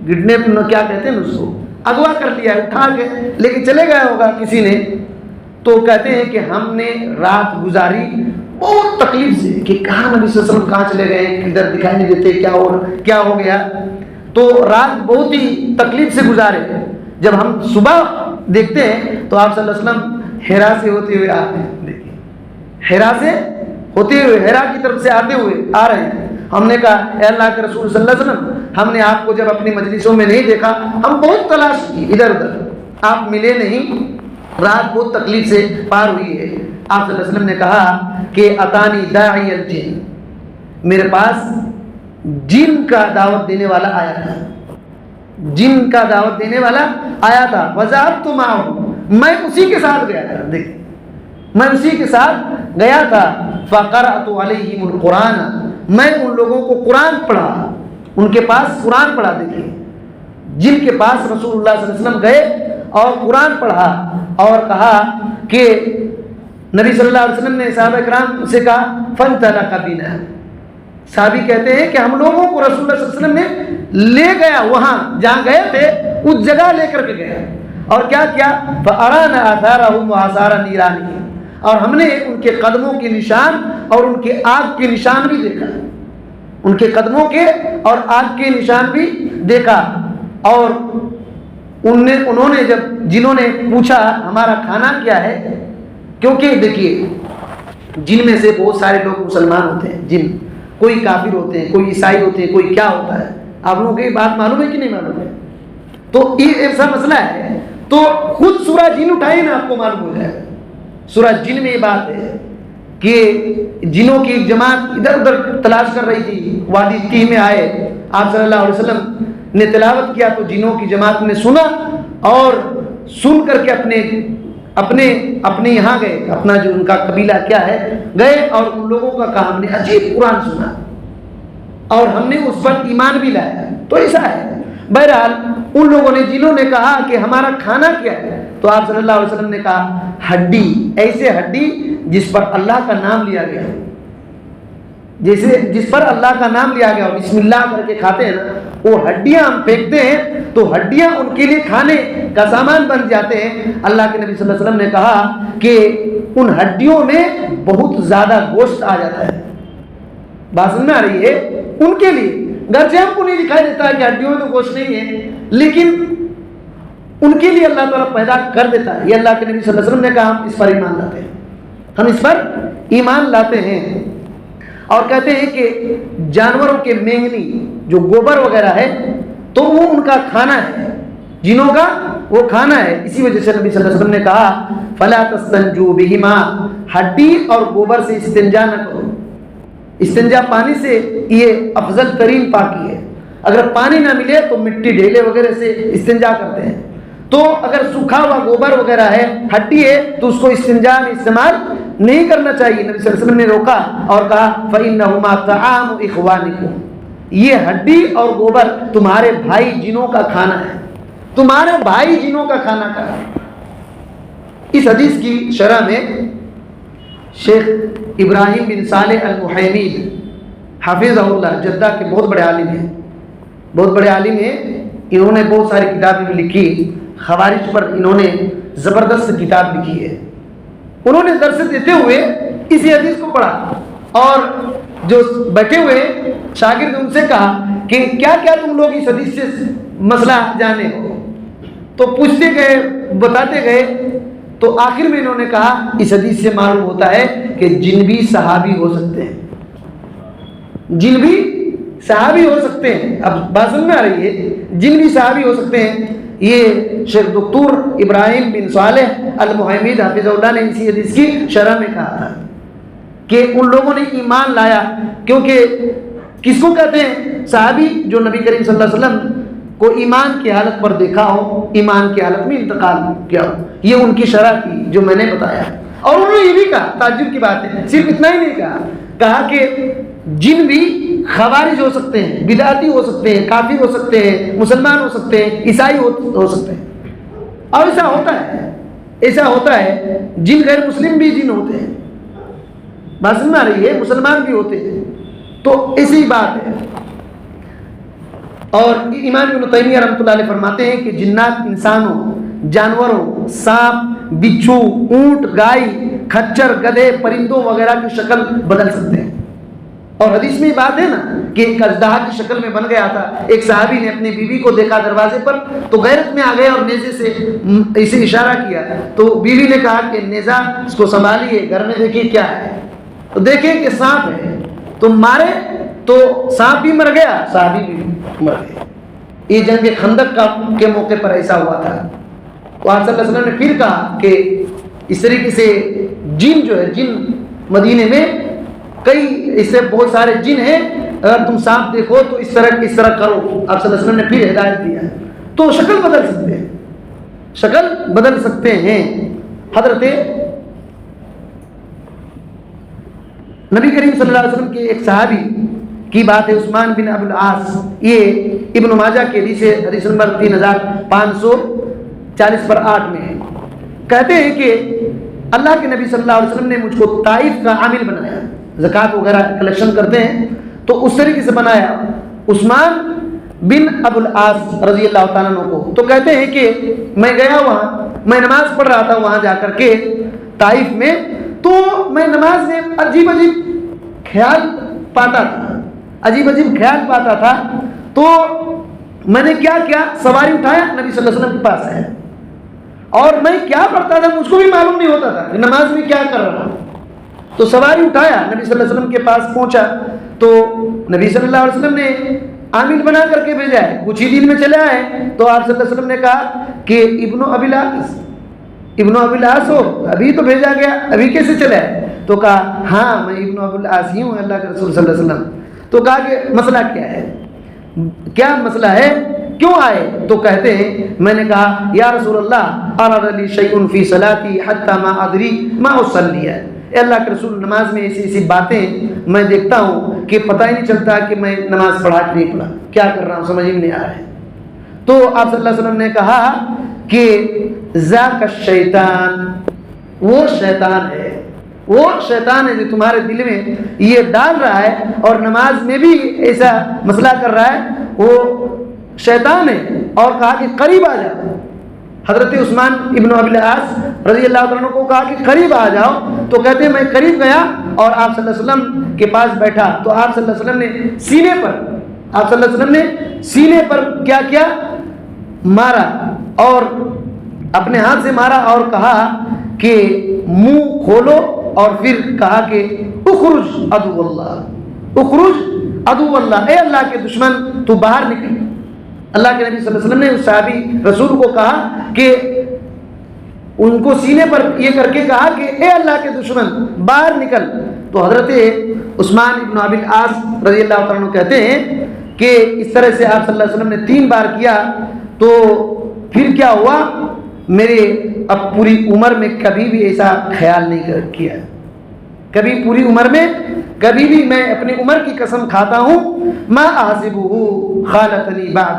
گڈنے کیا کہتے ہیں اس کو، اغوا کر لیا ہے، اٹھا کے لے کے چلے گیا ہوگا کسی نے۔ تو کہتے ہیں کہ ہم نے رات گزاری بہت تکلیف سے کہ کہاں نبی صلی اللہ علیہ وسلم کہاں چلے گئے، ادھر دکھائی نہیں دیتے، کیا ہو گیا۔ تو رات بہت ہی تکلیف سے گزارے۔ جب ہم صبح دیکھتے ہیں تو آپ صلی اللہ علیہ وسلم حرا سے ہوتے ہوئے آتے ہیں، دیکھیں حرا سے ہوتے ہوئے، حرا کی طرف سے آتے ہوئے آ رہے ہیں۔ ہم نے کہا اے اللہ کے رسول صلی اللہ علیہ وسلم، ہم نے آپ کو جب اپنی مجلسوں میں نہیں دیکھا، ہم بہت تلاش کی ادھر ادھر، آپ ملے نہیں، رات بہت تکلیف سے پار ہوئی ہے۔ آپ صلی اللہ علیہ وسلم نے کہا کہ اتانی داعی الجن، میرے پاس جن کا دعوت دینے والا آیا تھا، جن کا دعوت دینے والا آیا تھا، وذهبت معه، میں اسی کے ساتھ گیا تھا، دیکھیں میں اسی کے ساتھ گیا تھا، فقرأت علیہم القرآن، میں ان لوگوں کو قرآن پڑھا، ان کے پاس قرآن پڑھا۔ دیکھیں جن کے پاس رسول اللہ صلی اللہ علیہ وسلم گئے اور قرآن پڑھا اور کہا کہ نبی صلی اللہ علیہ وسلم نے صحابہ کرام سے کہا فانطلق بنا، صحابی کہتے ہیں کہ ہم لوگوں کو رسول اللہ صلی اللہ علیہ وسلم نے لے گیا، وہاں جہاں گئے تھے اس جگہ لے کر کے گیا، اور کیا کیا، فأرانا آثارهم وآثار نیرانهم، اور ہم نے ان کے قدموں کے نشان اور ان کے آگ کے نشان بھی دیکھا، ان کے قدموں کے اور آگ کے نشان بھی دیکھا۔ اور انہوں نے جب جنہوں نے پوچھا ہمارا کھانا کیا ہے، کیونکہ دیکھیے جن میں سے بہت سارے لوگ مسلمان ہوتے ہیں، جن کوئی کافر ہوتے ہیں، کوئی عیسائی ہوتے ہیں، کوئی کیا ہوتا ہے، آپ لوگوں کو یہ بات معلوم ہے کہ نہیں معلوم ہے؟ تو یہ ایسا مسئلہ ہے، تو خود سورہ جن اٹھائیے نا، آپ کو معلوم ہو جائے گا۔ سورہ جن میں یہ بات ہے کہ جنوں کی ایک جماعت ادھر ادھر تلاش کر رہی تھی، وادی تیہ میں آئے، آپ صلی اللہ علیہ وسلم نے تلاوت کیا تو جنوں کی جماعت نے سنا، اور سن کر کے اپنے یہاں گئے، اپنا جو ان کا قبیلہ کیا ہے گئے، اور ان لوگوں کا کہا ہم نے عجیب قرآن سنا اور ہم نے اس پر ایمان بھی لایا۔ تو ایسا ہے۔ بہرحال ان لوگوں نے جنہوں نے کہا کہ ہمارا کھانا کیا ہے، تو آپ صلی اللہ علیہ وسلم نے کہا ہڈی، ایسے ہڈی جس پر اللہ کا نام لیا گیا، جیسے جس پر اللہ کا نام لیا گیا اور بسم اللہ کر کے کھاتے ہیں نا، وہ ہڈیاں ہم پھینکتے ہیں تو ہڈیاں ان کے لیے کھانے کا سامان بن جاتے ہیں۔ اللہ کے نبی صلی اللہ علیہ وسلم نے کہا کہ ان ہڈیوں میں بہت زیادہ گوشت آ جاتا ہے۔ بات سمجھ میں آ رہی ہے؟ ان کے لیے، گرچہ ہم کو نہیں دکھائی دیتا ہے کہ ہڈیوں میں تو گوشت نہیں ہے، لیکن ان کے لیے اللہ تعالیٰ پیدا کر دیتا ہے۔ یہ اللہ کے نبی صلی اللہ علیہ وسلم نے کہا ہم اس پر ایمان لاتے ہیں، ہم اس پر ایمان لاتے ہیں۔ اور کہتے ہیں کہ جانوروں کے مینگنی جو گوبر وغیرہ ہے تو وہ ان کا کھانا ہے، جنوں کا وہ کھانا ہے۔ اسی وجہ سے نبی صلی اللہ علیہ وسلم نے کہا فلا تستنجوا بہما، ہڈی اور گوبر سے استنجا نہ کرو۔ استنجا پانی سے یہ افضل ترین پاکی ہے۔ اگر پانی نہ ملے تو مٹی ڈھیلے وغیرہ سے استنجا کرتے ہیں، تو اگر سوکھا ہوا گوبر وغیرہ ہے، ہڈی ہے، تو اس کو استنجا میں استعمال نہیں کرنا چاہیے۔ نبی صلی اللہ علیہ وسلم نے روکا اور کہا فَإِنَّهُمَا طَعَامُ إِخْوَانِكُمْ، یہ ہڈی اور گوبر تمہارے بھائی جنوں کا کھانا ہے، تمہارے بھائی جنوں کا کھانا ہے۔ اس حدیث کی شرح میں شیخ ابراہیم بن صالح المحیمید حافظ اللہ جدہ کے بہت بڑے عالم ہیں، بہت بڑے عالم ہیں. انہوں نے بہت ساری کتابیں بھی لکھی، خوارج پر انہوں نے زبردست کتاب لکھی ہے. انہوں نے درس دیتے ہوئے اسی حدیث کو پڑھا اور جو بیٹھے ہوئے شاگرد ان سے کہا کہ کیا کیا تم لوگ اس حدیث سے مسئلہ جانے ہو؟ تو پوچھتے گئے، بتاتے گئے، تو آخر میں انہوں نے کہا اس حدیث سے معلوم ہوتا ہے کہ جن بھی صحابی ہو سکتے ہیں، جن بھی صحابی ہو سکتے ہیں. اب بات سمجھ میں آ رہی ہے؟ جن بھی صحابی ہو سکتے ہیں. یہ شیخ دکتور ابراہیم بن صالح المحیمید حافظ اللہ نے اسی حدیث کی شرح میں کہا تھا کہ ان لوگوں نے ایمان لایا. کیونکہ کس کو کہتے ہیں؟ صحابی جو نبی کریم صلی اللہ علیہ وسلم کو ایمان کی حالت پر دیکھا ہو، ایمان کی حالت میں انتقال کیا ہو. یہ ان کی شرح کی جو میں نے بتایا. اور انہوں نے یہ بھی کہا، تعجب کی بات ہے، صرف اتنا ہی نہیں کہا کہ جن بھی خوارج ہو سکتے ہیں، بدعتی ہو سکتے ہیں، کافر ہو سکتے ہیں، مسلمان ہو سکتے ہیں، عیسائی ہو سکتے ہیں. اور ایسا ہوتا ہے جن غیر مسلم بھی جن ہوتے ہیں. بات سمجھ میں آ رہی ہے؟ مسلمان بھی ہوتے ہیں. تو ایسی بات ہے. اور امام ابن تیمیہ رحمۃ اللہ علیہ فرماتے ہیں کہ جنات انسانوں، جانوروں، سانپ، بچھو، اونٹ، گائے، کھچر، گدھے، پرندوں وغیرہ کی شکل بدل سکتے ہیں. اور حدیث میں یہ بات ہے نا کہ ایک اژدہا کی شکل میں بن گیا تھا. ایک صحابی نے اپنی بیوی کو دیکھا دروازے پر تو غیرت میں آ گیا اور نیزے سے اسے اشارہ کیا. تو بیوی نے کہا کہ نیزہ اس کو سنبھالیے، گھر میں دیکھیے کیا ہے. تو دیکھیں کہ سانپ ہے تو مارے تو سانپ بھی مر گیا، صحابی بھی مر گیا. یہ جنگ خندق کے موقع پر ایسا ہوا تھا. تو آپ صلی اللہ علیہ وسلم نے پھر کہا کہ اس طریقے سے جن جو ہے، جن مدینے میں کئی اس سے بہت سارے جن ہیں، اگر تم سانپ دیکھو تو اس طرح کرو. آپ صلی اللہ علیہ وسلم نے پھر ہدایت دیا. تو شکل بدل سکتے ہیں، شکل بدل سکتے ہیں. حضرت نبی کریم صلی اللہ علیہ وسلم کے ایک صحابی کی بات ہے، عثمان بن ابو العاص. یہ ابن ماجہ کے حدیث نمبر 3540 پر 8 میں ہے. کہتے ہیں کہ اللہ کے نبی صلی اللہ علیہ وسلم نے مجھ کو طائف کا عامل بنایا. زکوٰۃ وغیرہ کلیکشن کرتے ہیں تو اس طریقے سے بنایا عثمان بن ابو العاص رضی اللہ تعالیٰ عنہ کو. تو کہتے ہیں کہ میں گیا وہاں، میں نماز پڑھ رہا تھا وہاں جا کر کے طائف میں. تو میں نماز میں عجیب خیال پاتا تھا. تو میں نے کیا سواری اٹھایا، نبی صلی اللہ علیہ وسلم کے پاس آیا اور میں کیا پڑھتا تھا مجھ کو بھی معلوم نہیں ہوتا تھا کہ نماز میں کیا کر رہا ہوں. تو سواری اٹھایا، نبی صلی اللہ علیہ وسلم کے پاس پہنچا تو نبی صلی اللہ علیہ وسلم نے عامل بنا کر کے بھیجا ہے. کچھ ہی دن میں چلے آئے تو آپ صلی اللہ علیہ وسلم نے کہا کہ ابن ابی العاص ہو، ابھی تو بھیجا گیا، ابھی کیسے چلے آئے؟ تو کہا ہاں میں ابن ابی العاص ہی ہوں، اللہ کے رسول صلی اللہ علیہ وسلم. تو کہا کہ مسئلہ کیا ہے، کیا مسئلہ ہے، کیوں آئے؟ تو کہتے ہیں میں نے کہا یا رسول اللہ اراد لی شیء فی صلاتی حتی ما ادری ما اصلی. اے اللہ کے رسول، نماز میں ایسی باتیں میں دیکھتا ہوں کہ پتہ ہی نہیں چلتا کہ میں نماز پڑھا کہ نہیں پڑھا، کیا کر رہا ہوں سمجھ ہی نہیں آ رہا ہے. تو آپ صلی اللہ علیہ وسلم نے کہا کہ ذاک الشیطان، وہ شیطان ہے جو تمہارے دل میں یہ ڈال رہا ہے اور نماز میں بھی ایسا مسئلہ کر رہا ہے، وہ شیطان ہے. اور کہا کہ قریب آ جاؤ. حضرت عثمان ابن ابی العاص رضی اللہ عنہ کو کہا کہ قریب آ جاؤ. تو کہتے ہیں میں قریب گیا اور آپ صلی اللہ علیہ وسلم کے پاس بیٹھا. تو آپ صلی اللہ علیہ وسلم نے سینے پر کیا مارا اور اپنے ہاتھ سے مارا اور کہا کہ منہ کھولو، اور پھر کہا کہ اخرج عدو اللہ، اے اللہ کے دشمن تو باہر نکل. اللہ کے نبی صلی اللہ علیہ وسلم نے اس صحابی رسول کو کہا کہ ان کو سینے پر یہ کر کے کہا کہ اے اللہ کے دشمن باہر نکل. تو حضرت عثمان ابن ابی العاص رضی اللہ عنہ کہتے ہیں کہ اس طرح سے آپ صلی اللہ علیہ وسلم نے 3 بار کیا. تو پھر کیا ہوا، میرے اب پوری عمر میں کبھی بھی ایسا خیال نہیں کیا، کبھی پوری عمر میں کبھی بھی میں اپنی عمر کی قسم کھاتا ہوں ما احسبہ خالطنی بعد،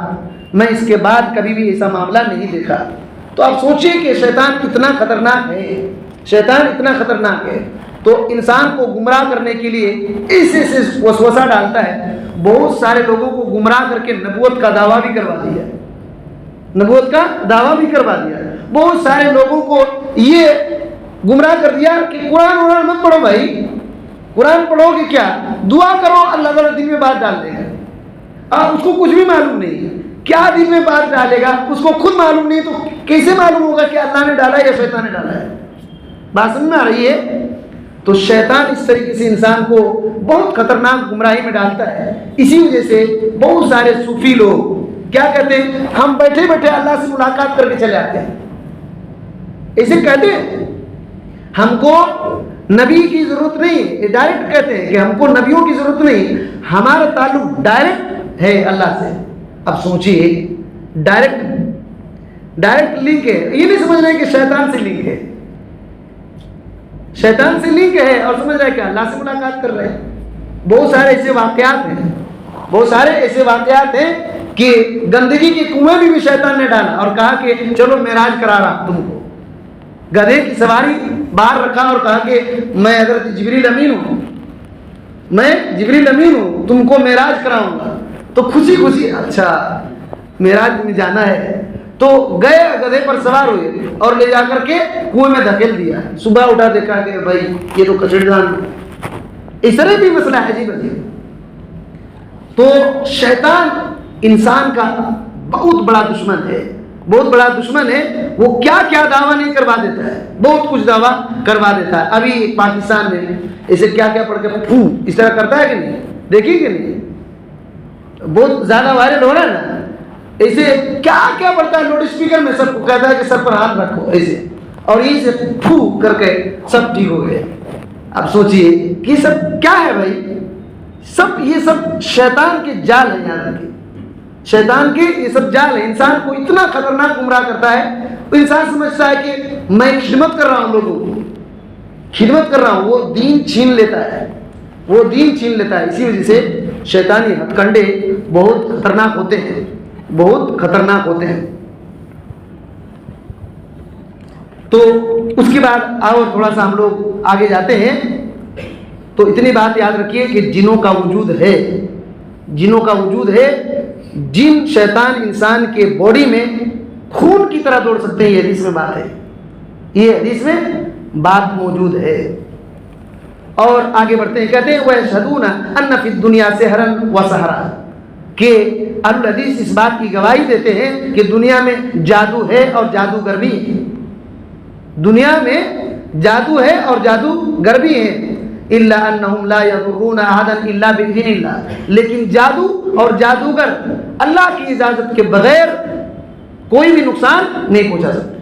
میں اس کے بعد کبھی بھی ایسا معاملہ نہیں دیکھا. تو آپ سوچئے کہ شیطان اتنا خطرناک ہے، شیطان اتنا خطرناک ہے. تو انسان کو گمراہ کرنے کے لیے ایسے وسوسہ ڈالتا ہے. بہت سارے لوگوں کو گمراہ کر کے نبوت کا دعویٰ بھی کروا دیا ہے, نبوت کا دعویٰ بھی کروا دیا ہے. بہت سارے لوگوں کو یہ گمراہ کر دیا کہ قرآن مت پڑھو بھائی, قرآن پڑھو گے کیا, دعا کرو اللہ تعالیٰ دل میں بات ڈال دے گا. اس کو کچھ بھی معلوم نہیں ہے کیا دل میں بات ڈالے گا, اس کو خود معلوم نہیں, تو کیسے معلوم ہوگا کہ اللہ نے ڈالا ہے یا شیطان نے ڈالا ہے؟ بات سمجھ میں آ رہی ہے؟ تو شیطان اس طریقے سے انسان کو بہت خطرناک گمراہی میں ڈالتا ہے. اسی وجہ سے بہت سارے صوفی لوگ کیا کہتے ہیں, ہم بیٹھے بیٹھے اللہ سے ملاقات کر کے چلے آتے ہیں. ایسے کہتے ہیں ہم کو نبی کی ضرورت نہیں, ڈائریکٹ کہتے ہیں کہ ہم کو نبیوں کی ضرورت نہیں, ہمارا تعلق ڈائریکٹ ہے اللہ سے. اب سوچیے, ڈائریکٹ لنک ہے. یہ نہیں سمجھ رہے کہ شیطان سے لنک ہے, شیطان سے لنک ہے اور سمجھ رہے کہ اللہ سے ملاقات کر رہے ہیں. بہت سارے ایسے واقعات ہیں, بہت سارے ایسے واقعات ہیں کہ گندگی کے کنویں بھی شیطان نے ڈالا اور کہا کہ چلو معراج کرا رہا تم کو. گدھے کی سواری باہر رکھا اور کہا کہ میں حضرت جبریل امین ہوں, میں جبریل امین ہوں, تم کو معراج کراؤں گا. تو خوشی خوشی اچھا معراج میں جانا ہے, تو گئے گدھے پر سوار ہوئے اور لے جا کر کے کنویں میں دھکیل دیا. صبح اٹھا دیکھا کہ بھائی یہ تو کچڑی دان. اس طرح بھی مسئلہ ہے جی بھائی. تو شیطان انسان کا بہت بڑا دشمن ہے, بہت بڑا دشمن ہے. وہ کیا کیا دعویٰ نہیں کروا دیتا ہے, بہت کچھ دعویٰ کروا دیتا ہے. ابھی پاکستان میں اسے کیا کیا پڑھ کے پھو اس طرح کرتا ہے کہ نہیں, دیکھیے کہ نہیں, بہت زیادہ وائرل ہو رہا ہے نا. ایسے کیا کیا پڑھتا ہے, لاؤڈ اسپیکر میں سب کو کہتا ہے کہ سر پر ہاتھ رکھو ایسے, اور یہ سے پھو کر کے سب ٹھیک ہو گئے. اب سوچئے کہ سب کیا ہے بھائی, سب یہ سب شیطان کے جال ہیں. یاد رکھیے شیطان کے یہ سب جال ہیں. انسان کو اتنا خطرناک گمراہ کرتا ہے, تو انسان سمجھتا ہے کہ میں خدمت کر رہا ہوں, لوگوں کو خدمت کر رہا ہوں. وہ دین چھین لیتا ہے, وہ دین چھین لیتا ہے. اسی وجہ سے شیطانی ہتھ کنڈے بہت خطرناک ہوتے ہیں, بہت خطرناک ہوتے ہیں. تو اس کے بعد اور تھوڑا سا ہم لوگ آگے جاتے ہیں. تو اتنی بات یاد رکھیے کہ جنوں کا وجود ہے, جنوں کا وجود ہے. جن شیطان انسان کے باڈی میں خون کی طرح دوڑ سکتے ہیں, یہ حدیث میں بات ہے, یہ حدیث میں بات موجود ہے. اور آگے بڑھتے ہیں, کہتے ہیں وَيَشْهَدُونَ أَنَّ فِي الدُّنْيَا سِحْرًا وَسَحْرًا, کہ اہل حدیث اس بات کی گواہی دیتے ہیں کہ دنیا میں جادو ہے اور جادوگر بھی ہے. دنیا میں جادو ہے اور جادوگر بھی ہیں. إِلَّا أَنَّهُمْ لَا يَضُرُّونَ أَحَدًا إِلَّا بِإِذْنِ اللَّهِ, لیکن جادو اور جادوگر اللہ کی اجازت کے بغیر کوئی بھی نقصان نہیں پہنچا سکتے,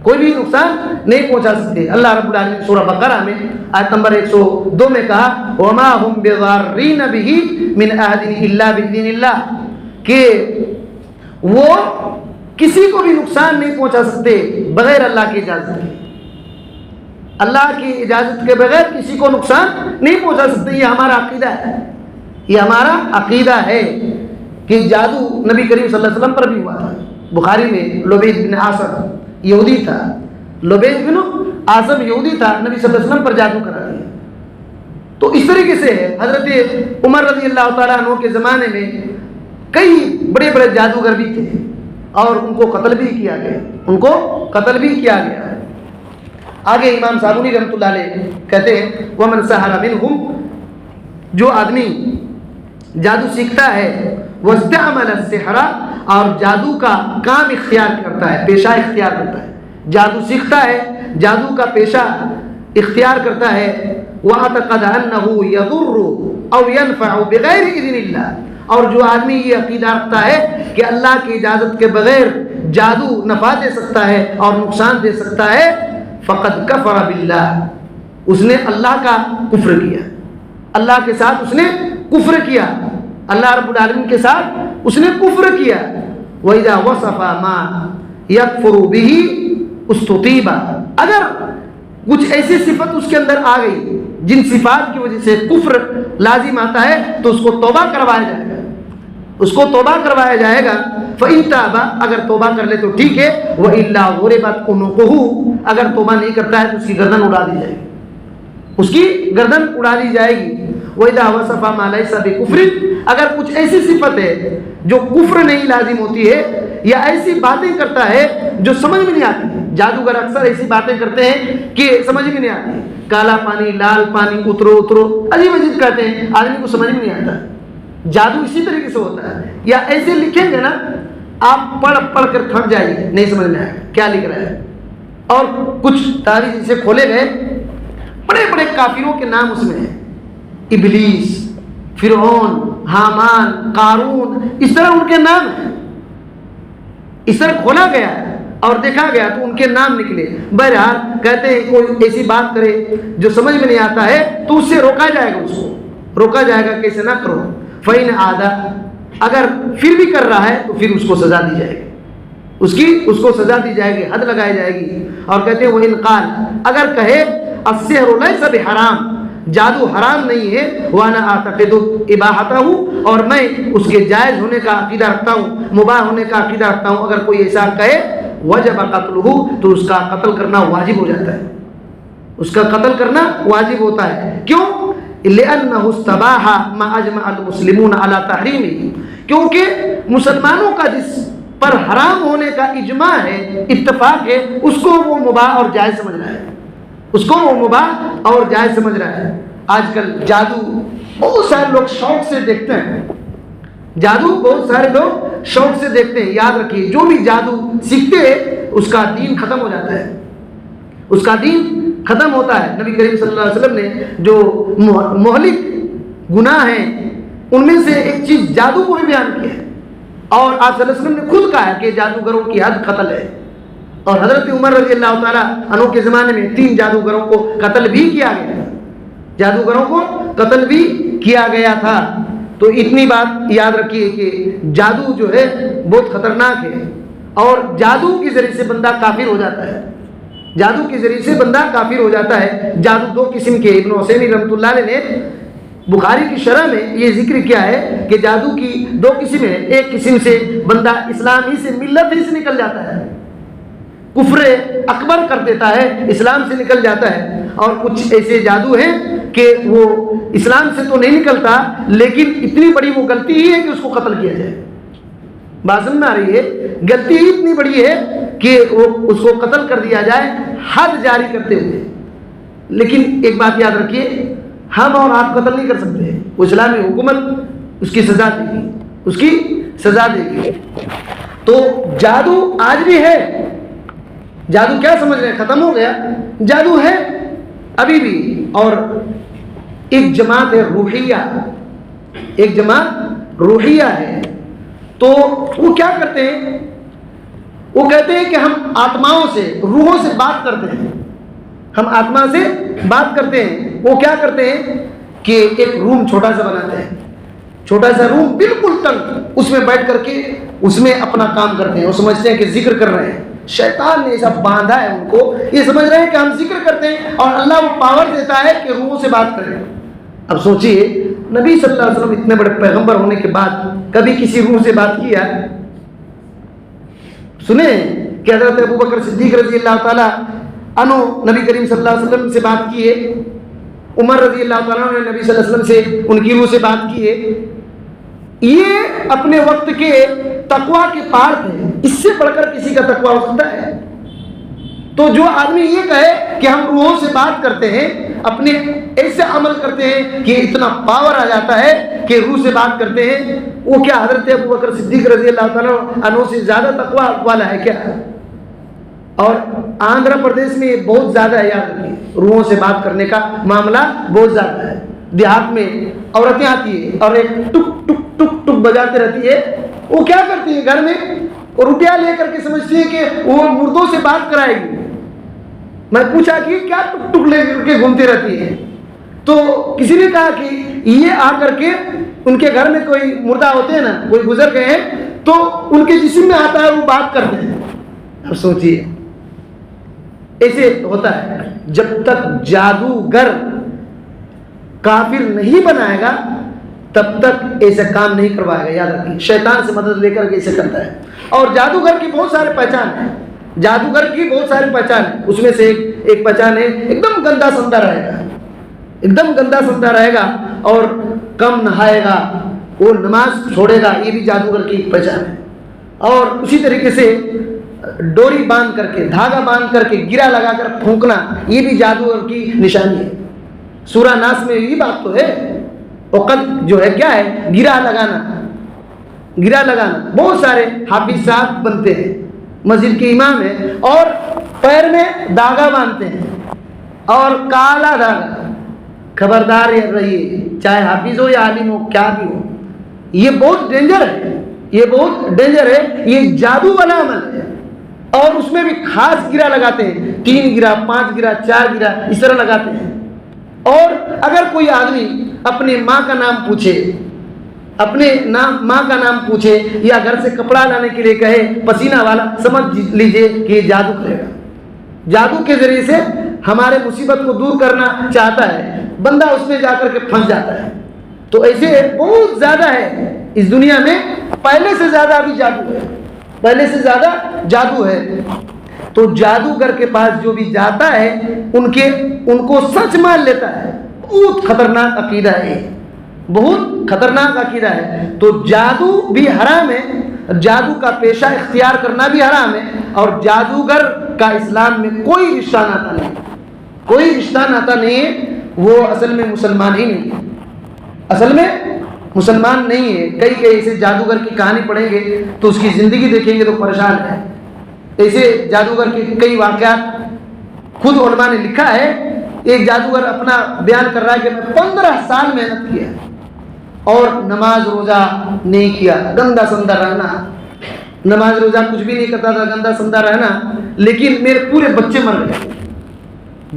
کوئی بھی نقصان نہیں پہنچا سکتے. اللہ رب العالمین سورہ بقرہ میں آیت نمبر 102 میں کہا وَمَا هُمْ بِضَارِّينَ بِهِ مِنْ أَحَدٍ إِلَّا بِإِذْنِ اللَّهِ, کہ وہ کسی کو بھی نقصان نہیں پہنچا سکتے بغیر اللہ کی اجازت کے. اللہ کی اجازت کے بغیر کسی کو نقصان نہیں پہنچا سکتے. یہ ہمارا عقیدہ ہے, یہ ہمارا عقیدہ ہے کہ جادو نبی کریم صلی اللہ علیہ وسلم پر بھی ہوا تھا. بخاری میں لبید بن عاصم یہودی تھا, لبید بن عاصم یہودی تھا, نبی صلی اللہ علیہ وسلم پر جادو کرا دیا. تو اس طریقے سے حضرت عمر رضی اللہ تعالیٰ عنہ کے زمانے میں کئی بڑے بڑے جادوگر بھی تھے اور ان کو قتل بھی کیا گیا, ان کو قتل بھی کیا گیا. آگے امام صابونی رحمۃ اللہ علیہ کہتے ہیں وَمَنْ سَحَرَ مِنْهُمْ, جو آدمی جادو سیکھتا ہے, وَاسْتَعْمَلَ السِّحْرَ, اور جادو کا کام اختیار کرتا ہے, پیشہ اختیار کرتا ہے, جادو سیکھتا ہے, جادو کا پیشہ اختیار کرتا ہے. وَاعْتَقَدَ أَنَّهُ يَضُرُّ أَوْ يَنْفَعُ بِغَيْرِ إِذْنِ اللَّهِ, اور جو آدمی یہ عقیدہ رکھتا ہے کہ اللہ کی اجازت کے بغیر جادو نفع دے سکتا ہے اور نقصان دے سکتا ہے, فقد کفر باللہ, اس نے اللہ کا کفر کیا, اللہ کے ساتھ اس نے کفر کیا, اللہ رب العالمین کے ساتھ اس نے کفر کیا. وَإِذَا وَصَفَ مَا يَكْفُرُ بِهِ اسْتُطِيبَ, اگر کچھ ایسی صفت اس کے اندر آ گئی جن صفات کی وجہ سے کفر لازم آتا ہے, تو اس کو توبہ کروایا جائے گا, اس کو توبہ کروایا جائے گا. فَإِن تَابَ, اگر توبہ کر لے تو ٹھیک ہے. وَإِلَّا غُرِبَتْ عُنُقُهُ, اگر توبہ نہیں کرتا ہے تو اس کی گردن اڑا دی جائے گی, اس کی گردن اڑا دی جائے گی۔ وَإِذَا وَصَفَ مَا لَيْسَ بِكُفْرٍ، اگر کچھ ایسی صفت ہے جو کفر نہیں لازم ہوتی ہے یا ایسی باتیں کرتا ہے جو سمجھ میں نہیں آتی، جادوگر اکثر ایسی باتیں کرتے ہیں کہ سمجھ میں نہیں آتی، کالا پانی لال پانی اترو اترو عجیب عجیب کہتے ہیں، آدمی کو سمجھ میں نہیں آتا۔ جادو اسی طریقے سے ہوتا ہے، یا ایسے لکھیں گے نا آپ پڑھ کر تھک جائیے، نہیں سمجھ میں آئے کیا لکھ رہا ہے۔ اور کچھ تاریخ سے کھولے گئے بڑے بڑے کافروں کے نام اس میں ہیں، ابلیس، فرعون، حامان، قارون، اس طرح ان کے نام ہیں۔ اس طرح کھولا گیا اور دیکھا گیا تو ان کے نام نکلے۔ بہرحال کہتے ہیں کوئی ایسی بات کرے جو سمجھ میں نہیں آتا ہے تو اس سے روکا جائے گا، اس کو روکا جائے گا کیسے نہ کرو۔ فَإِنْ عَادَ، اگر پھر بھی کر رہا ہے تو پھر اس کو سزا دی جائے گی، اس کو سزا دی جائے گی، حد لگائی جائے گی۔ اور کہتے ہیں وَإِنْ قَالَ، اگر کہے السِّحْرُ لَيْسَ بِحَرَامٍ، جادو حرام نہیں ہے، وَأَنَا أَعْتَقِدُ إِبَاحَتَهُ، اور میں اس کے جائز ہونے کا عقیدہ رکھتا ہوں، مباح ہونے کا عقیدہ رکھتا ہوں، اگر کوئی ایسا کہے وَجَبَ قَتْلُهُ، تو اس کا قتل کرنا واجب ہو جاتا ہے، اس کا قتل کرنا واجب ہوتا ہے۔ کیوں؟ لِأَنَّهُ اسْتَبَاحَ مَا أَجْمَعَ الْمُسْلِمُونَ عَلَى تَحْرِيمِهِ، کیونکہ مسلمانوں کا جس پر حرام ہونے کا اجماع ہے، اتفاق ہے، اس کو وہ مباح اور جائز سمجھ رہا ہے، اس کو وہ مباح اور جائز سمجھ رہا ہے۔ آج کل جادو بہت سارے لوگ شوق سے دیکھتے ہیں، جادو بہت سارے لوگ شوق سے دیکھتے ہیں۔ یاد رکھیے جو بھی جادو سیکھتے ہیں اس کا دین ختم ہو جاتا ہے، اس کا دین ختم ہوتا ہے۔ نبی کریم صلی اللہ علیہ وسلم نے جو مہلک گناہ ہیں ان میں سے ایک چیز جادو کو بھی بیان کیا ہے، اور آپ صلی اللہ علیہ وسلم نے خود کہا ہے کہ جادوگروں کی حد قتل ہے۔ اور حضرت عمر رضی اللہ تعالیٰ عنہ کے زمانے میں 3 جادوگروں کو قتل بھی کیا گیا تھا، جادوگروں کو قتل بھی کیا گیا تھا۔ تو اتنی بات یاد رکھیے کہ جادو جو ہے بہت خطرناک ہے، اور جادو کے ذریعے سے بندہ کافر ہو جاتا ہے، جادو کے ذریعے سے بندہ کافر ہو جاتا ہے۔ جادو 2 قسم کے، ابن حسینی رحمۃ اللہ علیہ نے بخاری کی شرح میں یہ ذکر کیا ہے کہ جادو کی 2 قسم ہیں۔ ایک قسم سے بندہ اسلام ہی سے، ملت ہی سے نکل جاتا ہے، کفر اکبر کر دیتا ہے، اسلام سے نکل جاتا ہے۔ اور کچھ ایسے جادو ہیں کہ وہ اسلام سے تو نہیں نکلتا لیکن اتنی بڑی وہ غلطی ہی ہے کہ اس کو قتل کیا جائے۔ بات سمجھ میں آ رہی ہے؟ غلطی ہی اتنی بڑی ہے کہ وہ اس کو قتل کر دیا جائے حد جاری کرتے ہوئے۔ لیکن ایک بات یاد رکھیے، ہم اور آپ قتل نہیں کر سکتے، وہ اسلامی حکومت اس کی سزا دے گی، اس کی سزا دے گی۔ تو جادو آج بھی ہے، جادو کیا سمجھ رہے ہیں ختم ہو گیا؟ جادو ہے ابھی بھی۔ اور ایک جماعت ہے روحیہ، ایک جماعت روحیہ ہے، تو وہ کیا کرتے ہیں؟ وہ کہتے ہیں کہ ہم آتماؤں سے، روحوں سے بات کرتے ہیں، ہم آتما سے بات کرتے ہیں۔ وہ کیا کرتے ہیں کہ ایک روم چھوٹا سا بناتے ہیں، چھوٹا سا روم بالکل تنگ، اس میں بیٹھ کر کے اس میں اپنا کام کرتے ہیں، وہ سمجھتے ہیں کہ ذکر کر رہے ہیں۔ شیطان نے ایسا باندھا ہے ان کو، یہ سمجھ رہے ہیں کہ ہم ذکر کرتے ہیں اور اللہ وہ پاور دیتا ہے کہ روحوں سے بات کریں۔ اب سوچئے نبی صلی اللہ علیہ وسلم اتنے بڑے پیغمبر ہونے کے بعد کبھی کسی روح سے بات کیا؟ سنیں کہ حضرت ابوبکر صدیق رضی اللہ تعالیٰ عنہ نبی کریم صلی اللہ علیہ وسلم سے بات کیے، عمر رضی اللہ تعالیٰ عنہ نے نبی صلی اللہ علیہ وسلم سے ان کی روح سے بات کیے۔ یہ اپنے وقت کے تقویٰ کے پار تھے، اس سے بڑھ کر کسی کا تقویٰ ہو سکتا ہے؟ تو جو آدمی یہ کہے کہ ہم روحوں سے بات کرتے ہیں، اپنے ایسے عمل کرتے ہیں کہ اتنا پاور آ جاتا ہے کہ روح سے بات کرتے ہیں، وہ کیا حضرت ابوبکر صدیق رضی اللہ تعالیٰ عنہ سے زیادہ تقویٰ والا ہے کیا؟ اور آندھرا پردیش میں یہ بہت زیادہ ہے، یاد رکھیے، روحوں سے بات کرنے کا معاملہ بہت زیادہ ہے۔ دیہات میں عورتیں آتی ہیں اور ایک ٹک ٹک ٹک ٹک بجاتے رہتی ہے، وہ کیا کرتی ہے گھر میں؟ اور روپیہ لے کر کے سمجھتی ہے کہ وہ مردوں سے بات کرائے گی۔ میں پوچھا کہ کیا ٹک ٹک لے کر کے گھومتی رہتی ہے؟ تو کسی نے کہا کہ یہ آ کر کے ان کے گھر میں کوئی مردہ ہوتے ہیں نا، کوئی گزر گئے ہیں تو ان کے جسم میں آتا ہے، وہ بات کرتے ہیں۔ اب سوچیے ایسے ہوتا ہے۔ جب تک جادوگر کافر نہیں بنائے گا تب تک ایسا کام نہیں کروائے گا، یاد رکھیے۔ شیطان سے مدد لے کر کے ایسے کرتا ہے۔ اور جادوگر کی بہت سارے پہچان ہیں، جادوگر کی بہت ساری پہچان ہے، اس میں سے ایک پہچان ہے ایک دم گندا سندا رہے گا، ایک دم گندا سندا رہے گا اور کم نہائے گا، وہ نماز چھوڑے گا، یہ بھی جادوگر کی پہچان ہے۔ اور اسی طریقے سے ڈوری باندھ کر کے، دھاگا باندھ کر کے، گرا لگا کر پھونکنا، یہ بھی جادوگر کی نشانی ہے۔ سورہ ناس میں یہ بات تو ہے، عقد جو ہے کیا ہے؟ گرا لگانا، گرا لگانا۔ بہت سارے حافظ صاحب بنتے ہیں، مسجد کے امام ہیں اور پیر میں دھاگا باندھتے ہیں اور کالا دھاگا۔ خبردار رہیے، چاہے حافظ ہو یا عالم ہو، کیا بھی ہو، یہ بہت ڈینجر ہے، یہ بہت ڈینجر ہے، یہ جادو والا عمل ہے۔ اور اس میں بھی خاص گرا لگاتے ہیں، 3 گرا، 5 گرا، 4 گرا، اس طرح لگاتے ہیں۔ اور اگر کوئی آدمی اپنے ماں کا نام پوچھے، اپنے ماں کا نام پوچھے یا گھر سے کپڑا لانے کے لیے کہے پسینہ والا، سمجھ لیجئے کہ یہ جادو کرے گا۔ جادو کے ذریعے سے ہمارے مصیبت کو دور کرنا چاہتا ہے، بندہ اس میں جا کر کے پھنس جاتا ہے۔ تو ایسے بہت زیادہ ہے اس دنیا میں، پہلے سے زیادہ ابھی جادو ہے، پہلے سے زیادہ جادو ہے۔ تو جادوگر کے پاس جو بھی جاتا ہے ان کو سچ مان لیتا ہے۔ بہت خطرناک عقیدہ ہے، بہت خطرناک عقیدہ ہے۔ تو جادو بھی حرام ہے، جادو کا پیشہ اختیار کرنا بھی حرام ہے، اور جادوگر کا اسلام میں کوئی رشتہ ناتا نہیں، کوئی رشتہ ناتا نہیں ہے۔ وہ اصل میں مسلمان ہی نہیں ہے، اصل میں مسلمان نہیں ہے۔ کئی ایسے جادوگر کی کہانی پڑھیں گے تو اس کی زندگی دیکھیں گے تو پریشان ہے۔ ایسے جادوگر کے کئی واقعات خود علماء نے لکھا ہے۔ ایک جادوگر اپنا بیان کر رہا ہے کہ میں 15 سال محنت کیا اور نماز روزہ نہیں کیا، گندا سندا رہنا، نماز روزہ کچھ بھی نہیں کرتا تھا، گندا سندا رہنا، لیکن میرے پورے بچے مر گئے۔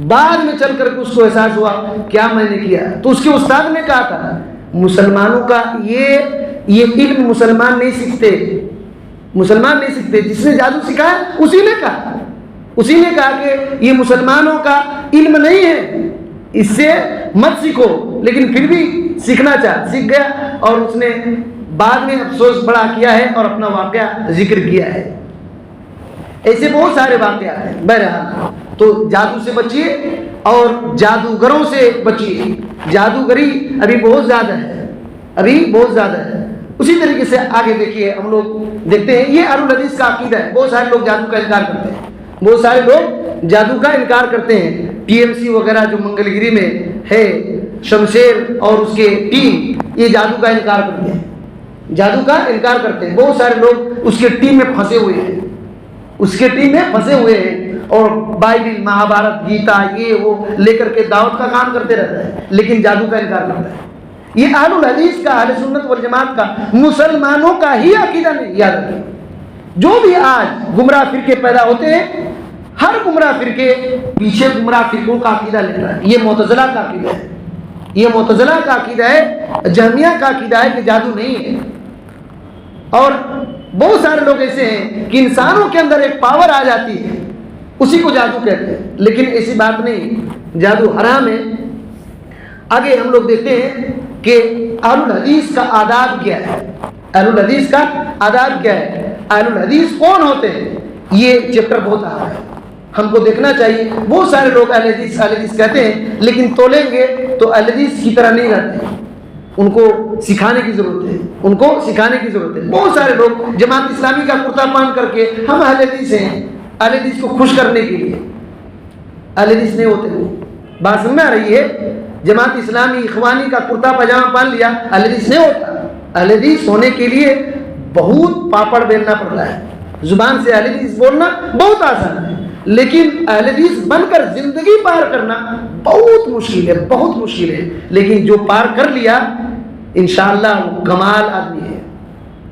بعد میں چل کر کے اس کو احساس ہوا کیا میں نے کیا، تو اس کے استاد نے کہا تھا مسلمانوں کا یہ علم مسلمان نہیں سیکھتے، مسلمان نہیں سیکھتے، جس نے جادو سکھایا اسی نے کہا کہ یہ مسلمانوں کا علم نہیں ہے، اس سے مت سیکھو، لیکن پھر بھی سیکھنا سیکھ گیا، اور اس نے بعد میں افسوس بڑا کیا ہے اور اپنا واقعہ ذکر کیا ہے۔ ایسے بہت سارے واقعات ہیں۔ بہرحال تو جادو سے بچیے اور جادوگروں سے بچیے۔ جادوگری ابھی بہت زیادہ ہے، ابھی بہت زیادہ ہے۔ اسی طریقے سے آگے دیکھیے، ہم لوگ دیکھتے ہیں یہ اہل الحدیث کا عقیدہ ہے۔ بہت سارے لوگ جادو کا انکار کرتے ہیں، بہت سارے لوگ جادو کا انکار کرتے ہیں۔ ٹی ایم سی وغیرہ جو منگل گری میں ہے، شمشیر اور اس کے ٹیم، یہ جادو کا انکار کرتے ہیں، جادو کا انکار کرتے ہیں۔ بہت سارے لوگ اس کے ٹیم میں پھنسے ہوئے ہیں، اس کے ٹیم میں پھنسے ہوئے ہیں، اور بائبل، مہابھارت، گیتا، یہ وہ لے کر کے دعوت کا کام کرتے رہتا ہے، لیکن جادو کا انکار کرتا ہے۔ یہ اہل الحدیث کا، اہل سنت والجماعت کا، مسلمانوں کا ہی عقیدہ نہیں۔ یاد رکھیں، جو بھی آج گمراہ فرقے پیدا ہوتے ہیں، ہر گمراہ فرقے پیچھے گمراہ فرقوں کا عقیدہ لیتا ہے۔ یہ معتزلہ کا عقیدہ ہے، یہ معتزلہ کا عقیدہ ہے، جہمیہ کا عقیدہ ہے کہ جادو نہیں ہے۔ اور بہت سارے لوگ ایسے ہیں کہ انسانوں کے اندر ایک پاور آ جاتی ہے، اسی کو جادو کہتے ہیں، لیکن ایسی بات نہیں، جادو حرام ہے۔ آگے ہم لوگ دیکھتے ہیں کہ اہل الحدیث کا آداب کیا ہے، اہل الحدیث کا آداب کیا ہے، اہل الحدیث کون ہوتے ہیں، یہ چیپٹر بہت اہم ہے، ہم کو دیکھنا چاہیے۔ بہت سارے لوگ اہل حدیث کہتے ہیں، لیکن تولیں گے تو اہل حدیث کی طرح نہیں رہتے، ان کو سکھانے کی ضرورت ہے، ان کو سکھانے کی ضرورت ہے۔ بہت سارے لوگ جماعت اسلامی کا کرتا پہن کر کے ہم اہل حدیث ہیں، اہل حدیث کو خوش کرنے کے لیے، اہل حدیث نہیں ہوتے وہ۔ بات سمجھ میں آ رہی ہے؟ جماعت اسلامی اخوانی کا کرتا پاجامہ پہن لیا، اہل حدیث نہیں ہوتا۔ اہل حدیث ہونے کے لیے بہت پاپڑ بیلنا پڑتا ہے، زبان سے اہل حدیث بولنا بہت آسان ہے، لیکن اہل حدیث بن کر زندگی پار کرنا بہت مشکل ہے، بہت مشکل ہے۔ لیکن جو پار کر لیا انشاءاللہ وہ کمال آدمی ہے،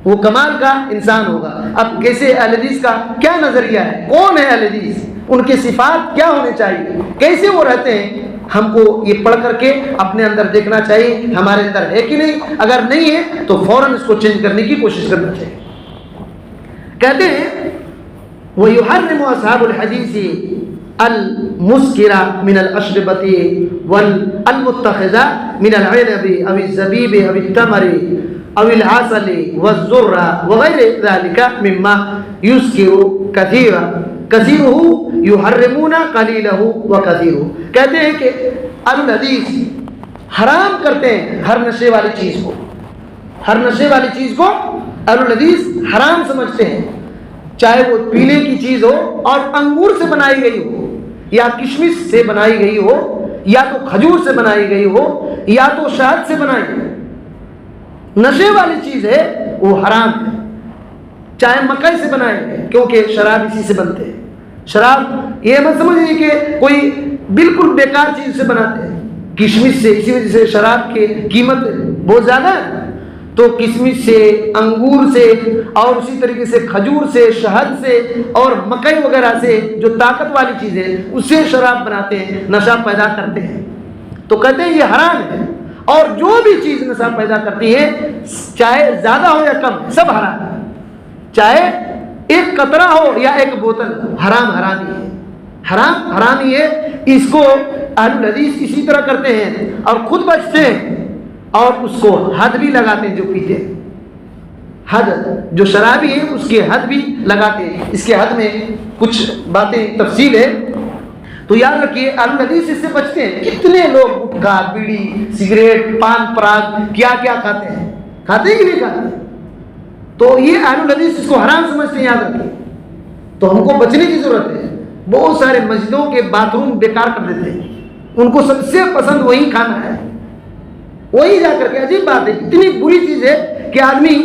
وہ کمال کا انسان ہوگا۔ اب کیسے اہل حدیث کا کیا نظریہ ہے، کون ہے اہل حدیث، ان کے صفات کیا ہونے چاہیے، کیسے وہ رہتے ہیں، ہم کو یہ پڑھ کر کے اپنے اندر دیکھنا چاہیے ہمارے اندر ہے کہ نہیں۔ اگر نہیں ہے تو فوراً اس کو چینج کرنے کی کوشش کرنا چاہیے۔ کہتے ہیں وَيُحَرِّمُ أَصْحَابُ الْحَدِيثِ الْمُسْكِرَ مِنَ الْأَشْرِبَةِ وَالْمُتَّخِذَ مِنَ الْعِنَبِ أَوِ الزَّبِيبِ أَوِ التَّمَرِ أَوِ الْعَسَلِ وَالزُّرَّ وَغَيْرِ ذَلِكَ مِمَّا يُسْكِرُ كَثِيرُهُ يُحَرِّمُونَ قَلِيلَهُ وَكَثِيرُهُ۔ کہتے ہیں کہ اہل الحدیث حرام کرتے ہیں ہر نشے والی چیز کو، ہر نشے والی چیز کو اہل الحدیث حرام سمجھتے ہیں، چاہے وہ پینے کی چیز ہو اور انگور سے بنائی گئی ہو، یا کشمش سے بنائی گئی ہو، یا تو کھجور سے بنائی گئی ہو، یا تو شہد سے بنائی گئی، نشے والی چیز ہے وہ حرام ہے، چاہے مکئی سے بنائے گئے، کیونکہ شراب اسی سے بنتے ہیں۔ شراب یہ مت سمجھیے کہ کوئی بالکل بیکار چیز سے بناتے ہیں، کشمش سے، اسی وجہ سے شراب کی قیمت بہت زیادہ ہے، تو کشمش سے، انگور سے، اور اسی طریقے سے کھجور سے، شہد سے اور مکئی وغیرہ سے جو طاقت والی چیز ہے اس سے شراب بناتے ہیں، نشہ پیدا کرتے ہیں، تو کہتے ہیں یہ حرام ہے۔ اور جو بھی چیز نشہ پیدا کرتی ہے چاہے زیادہ ہو یا کم، سب حرام ہے، چاہے ایک قطرہ ہو یا ایک بوتل، حرام حرام ہی ہے، حرام حرام ہی ہے۔ اس کو اہل الحدیث اسی طرح کرتے ہیں اور خود بچتے ہیں، اور اس کو حد بھی لگاتے ہیں جو پیتے ہیں، حد، جو شرابی ہے اس کے حد بھی لگاتے ہیں۔ اس کے حد میں کچھ باتیں تفصیل ہے، تو یاد رکھیے اہل الحدیث اس سے بچتے ہیں۔ کتنے لوگ گٹکا، بیڑی، سگریٹ، پان پراگ کیا کیا کھاتے ہیں، کھاتے ہیں کہ نہیں کھاتے؟ تو یہ اہل الحدیث اس کو حرام سمجھتے ہیں، یاد رکھیے۔ تو ہم کو بچنے کی ضرورت ہے۔ بہت سارے مسجدوں کے باتھ روم بیکار کر دیتے ہیں، ان کو سب سے پسند وہی کھانا ہے، وہی جا کر کے۔ عجیب بات ہے، اتنی بری چیز ہے کہ آدمی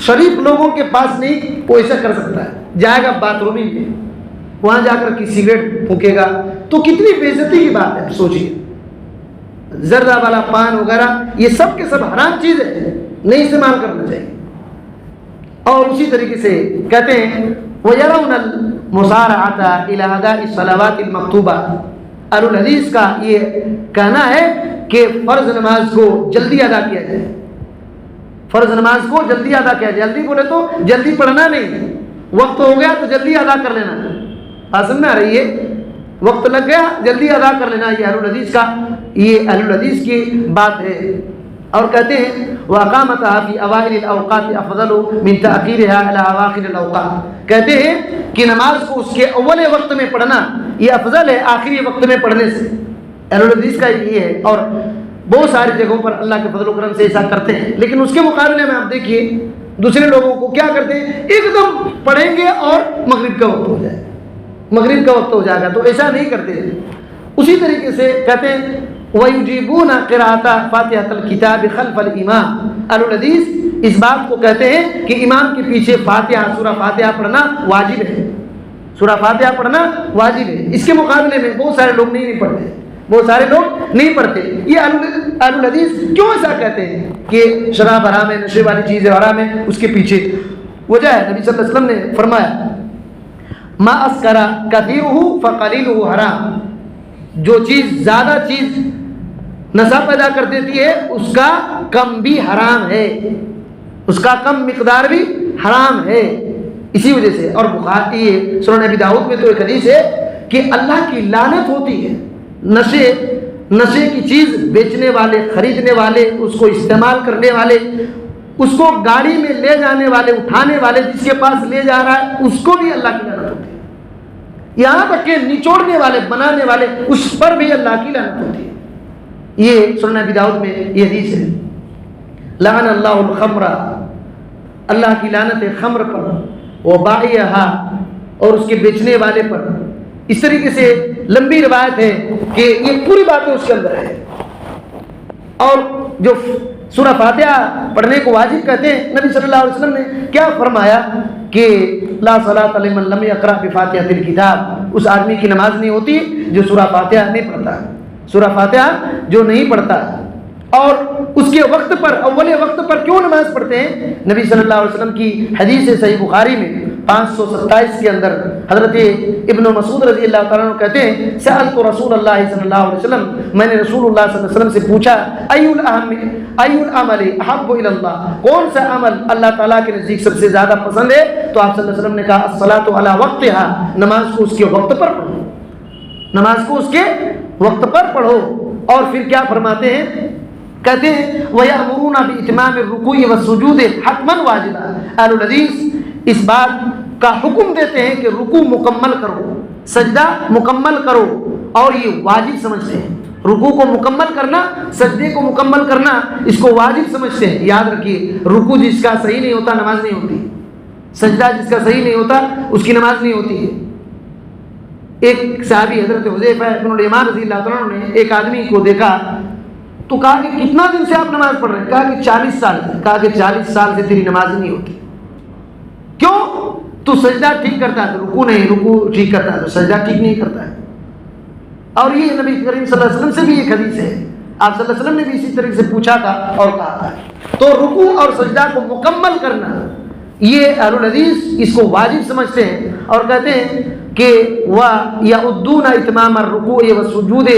شریف لوگوں کے پاس نہیں وہ ایسا کر سکتا ہے، جائے گا باتھ روم میں، وہاں جا کر کے سگریٹ پھونکے گا، تو کتنی بے عزتی کی بات ہے، سوچیے۔ زردہ والا پان وغیرہ یہ سب کے سب حرام چیز ہے، نہیں استعمال کرنا چاہیے۔ اور اسی طریقے سے کہتے ہیں وَيَرَوْنَ الْمُسَارَعَةَ إِلَىٰ أَدَاءِ الصَّلَوَاتِ الْمَكْتُوبَةِ۔ اہل الحدیث کا یہ کہنا ہے کہ فرض نماز کو جلدی ادا کیا جائے، فرض نماز کو جلدی ادا کیا جائے۔ جلدی بولے تو جلدی پڑھنا نہیں، وقت ہو گیا تو جلدی ادا کر لینا، بات سمجھ میں آ رہی ہے؟ وقت لگ گیا جلدی ادا کر لینا، یہ اہل الحدیث کا، یہ اہل الحدیث کی بات ہے۔ اور کہتے ہیں وَأَقَامَتَهَا فِي أَوَائِلِ الْأَوْقَاتِ أَفْضَلُ مِنْ تَأْخِيرِهَا إِلَىٰ أَوَاخِرِ الْأَوْقَاتِ۔ کہتے ہیں کہ نماز کو اس کے اول وقت میں پڑھنا یہ افضل ہے آخری وقت میں پڑھنے سے، اہل الحدیث کا یہ ہے۔ اور بہت ساری جگہوں پر اللہ کے فضل و کرم سے ایسا کرتے ہیں، لیکن اس کے مقابلے میں آپ دیکھیے دوسرے لوگوں کو کیا کرتے ہیں، ایک دم پڑھیں گے اور مغرب کا وقت ہو جائے، مغرب کا وقت ہو جائے گا، تو ایسا نہیں کرتے۔ اسی طریقے سے کہتے ہیں وَيُجِيبُونَ قِرَاءَةَ فَاتِحَةَ الْكِتَابِ خَلْفَ الْإِمَامِ۔ اہل الحدیث اس بات کو کہتے ہیں کہ امام کے پیچھے فاتحہ، سورہ فاتحہ پڑھنا واجب ہے، سورہ فاتحہ پڑھنا واجب ہے۔ اس کے مقابلے میں بہت سارے لوگ نہیں پڑھتے، بہت سارے لوگ نہیں پڑھتے۔ یہ اہل الحدیث کیوں ایسا کہتے ہیں کہ شراب حرام ہے، نشے والی چیز حرام ہے؟ اس کے پیچھے وجہ ہے، نبی صلی اللہ علیہ وسلم نے فرمایا ما اسکر کثیرہ فقلیلہ حرام، جو چیز زیادہ چیز نشہ پیدا کر دیتی ہے اس کا کم بھی حرام ہے، اس کا کم مقدار بھی حرام ہے۔ اسی وجہ سے، اور بخاری سنن ابی داؤد میں تو ایک حدیث ہے کہ اللہ کی لعنت ہوتی ہے نشے کی چیز بیچنے والے، خریدنے والے، اس کو استعمال کرنے والے، اس کو گاڑی میں لے جانے والے، اٹھانے والے، جس کے پاس لے جا رہا ہے اس کو بھی اللہ کی لعنت ہوتی ہے، یہاں تک کہ نچوڑنے والے، بنانے والے، اس پر بھی اللہ کی لعنت ہوتی ہے۔ یہ سنن ابی داؤد میں یہ حدیث ہے۔ لعن اللہ الخمر، اللہ کی لعنت ہے خمر پر، وبائعہا، اور اس کے بیچنے والے پر۔ اس طریقے سے لمبی روایت ہے کہ یہ پوری باتیں اس کے اندر ہے۔ اور جو سورہ فاتحہ پڑھنے کو واجب کہتے ہیں، نبی صلی اللہ علیہ وسلم نے کیا فرمایا کہ لا صلاۃ لمن لم یقرأ بفاتحۃ الکتاب، اس آدمی کی نماز نہیں ہوتی جو سورہ فاتحہ نہیں پڑھتا، سورہ فاتحہ جو نہیں پڑھتا۔ اور اس کے وقت پر، اول وقت پر کیوں نماز پڑھتے ہیں؟ نبی صلی اللہ علیہ وسلم کی حدیث صحیح بخاری میں 527 کے اندر حضرت ابن مسعود رضی اللہ تعالیٰ عنہ کہتے ہیں سألت رسول اللہ صلی اللہ علیہ وسلم، میں نے رسول اللہ صلی اللہ علیہ وسلم سے پوچھا ای العمل احب الی اللہ، کون سا عمل اللہ تعالیٰ کے نزدیک سب سے زیادہ پسند ہے؟ تو آپ صلی اللہ علیہ وسلم نے کہا الصلاۃ علی وقتہا، نماز کو اس کے وقت پر پڑھو، نماز کو اس کے وقت پر پڑھو۔ اور پھر کیا فرماتے ہیں؟ کہتے ہیں وَيَأْمُرُونَ بِإِتْمَامِ الرُّكُوعِ وَالسُّجُودِ حَتْمًا وَاجِبًا، اہل الحدیث اس بات کا حکم دیتے ہیں کہ رکوع مکمل کرو، سجدہ مکمل کرو، اور یہ واجب سمجھتے ہیں، رکوع کو مکمل کرنا، سجدے کو مکمل کرنا، اس کو واجب سمجھتے ہیں۔ یاد رکھیے، رکوع جس کا صحیح نہیں ہوتا نماز نہیں ہوتی، سجدہ جس کا صحیح نہیں ہوتا اس کی نماز نہیں ہوتی ہے۔ ایک صحابی حضرت حذیفہ بن الیمان رضی اللہ تعالیٰ عنہ نے ایک آدمی کو دیکھا تو کہا کہ کتنا دن سے آپ نماز پڑھ رہے ہیں؟ کہا کہ 40 سال سے۔ کہا کہ 40 سال سے تیری نماز نہیں ہوتی، کیوں؟ تو سجدہ ٹھیک کرتا ہے تو رکوع نہیں، رکوع ٹھیک کرتا ہے تو سجدہ ٹھیک نہیں کرتا ہے۔ اور یہ نبی کریم صلی اللہ علیہ وسلم سے بھی ایک حدیث ہے، آپ صلی اللہ علیہ وسلم نے بھی اسی طریقے سے پوچھا تھا اور کہا تھا۔ تو رکوع اور سجدہ کو مکمل کرنا، یہ اہل الحدیث اس کو واجب سمجھتے ہیں اور کہتے ہیں کہ وَيَعُدُّونَ إِتْمَامَ الرُّكُوعِ وَالسُّجُودِ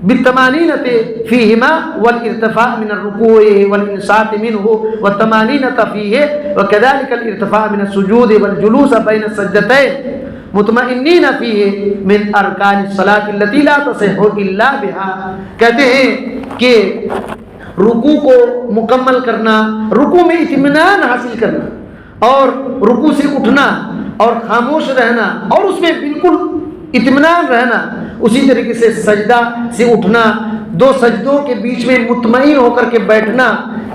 بالطمانینۃ فیہما والارتفاع من الرکوع والانصات منہ والطمانینۃ فیہ وکذلک الارتفاع من السجود والجلوس بین السجدتین مطمئنین فیہ من ارکان الصلاۃ التي لا تصح الا بها۔ کہتے ہیں کہ رکوع کو مکمل کرنا، رکوع میں اطمینان حاصل کرنا اور رکوع سے اٹھنا اور خاموش رہنا اور اس میں بالکل اطمینان رہنا، اسی طریقے سے سجدہ سے اٹھنا، دو سجدوں کے بیچ میں مطمئن ہو کر کے بیٹھنا،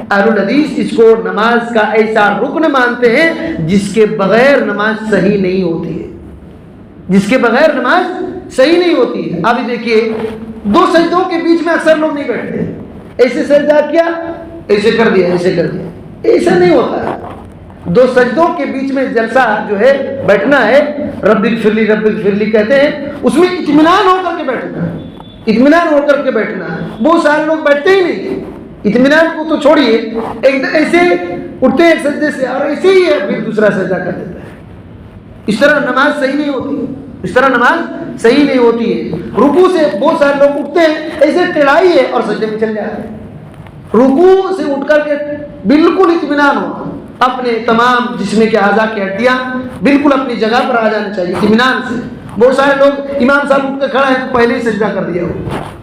اہل الحدیث اس کو نماز کا ایسا رکن مانتے ہیں جس کے بغیر نماز صحیح نہیں ہوتی ہے، جس کے بغیر نماز صحیح نہیں ہوتی ہے۔ ابھی دیکھیے، دو سجدوں کے بیچ میں اکثر لوگ نہیں بیٹھتے، ایسے سجدہ کیا، ایسے کر دیا، ایسے کر دیا، ایسا نہیں ہوتا ہے۔ دو سجدوں کے بیچ میں جلسہ جو ہے بیٹھنا ہے، رب اغفر لی رب اغفر لی کہتے ہیں، اس میں اطمینان ہو کر کے بیٹھنا، اطمینان ہو کر کے بیٹھنا۔ بہت سارے لوگ بیٹھتے ہی نہیں، اطمینان کو تو چھوڑیے، ایسے اٹھتے ہیں ایک سجدے سے اور ایسے ہی ہے پھر دوسرا سجدہ کر دیتا ہے۔ اس طرح نماز صحیح نہیں ہوتی، اس طرح نماز صحیح نہیں ہوتی ہے۔ رکوع سے بہت سارے لوگ اٹھتے ہیں، ایسے ٹیڑھائی ہے اور سجدے میں چل جاتے ہیں۔ رکوع سے اٹھ کر کے بالکل اطمینان ہو، اپنے تمام جسم کے اعضاء کی ہڈیاں بالکل اپنی جگہ پر آ جانی چاہیے اطمینان سے۔ بہت سارے لوگ امام صاحب اٹھ کے کھڑا ہے تو پہلے ہی سجدہ کر دیا ہو،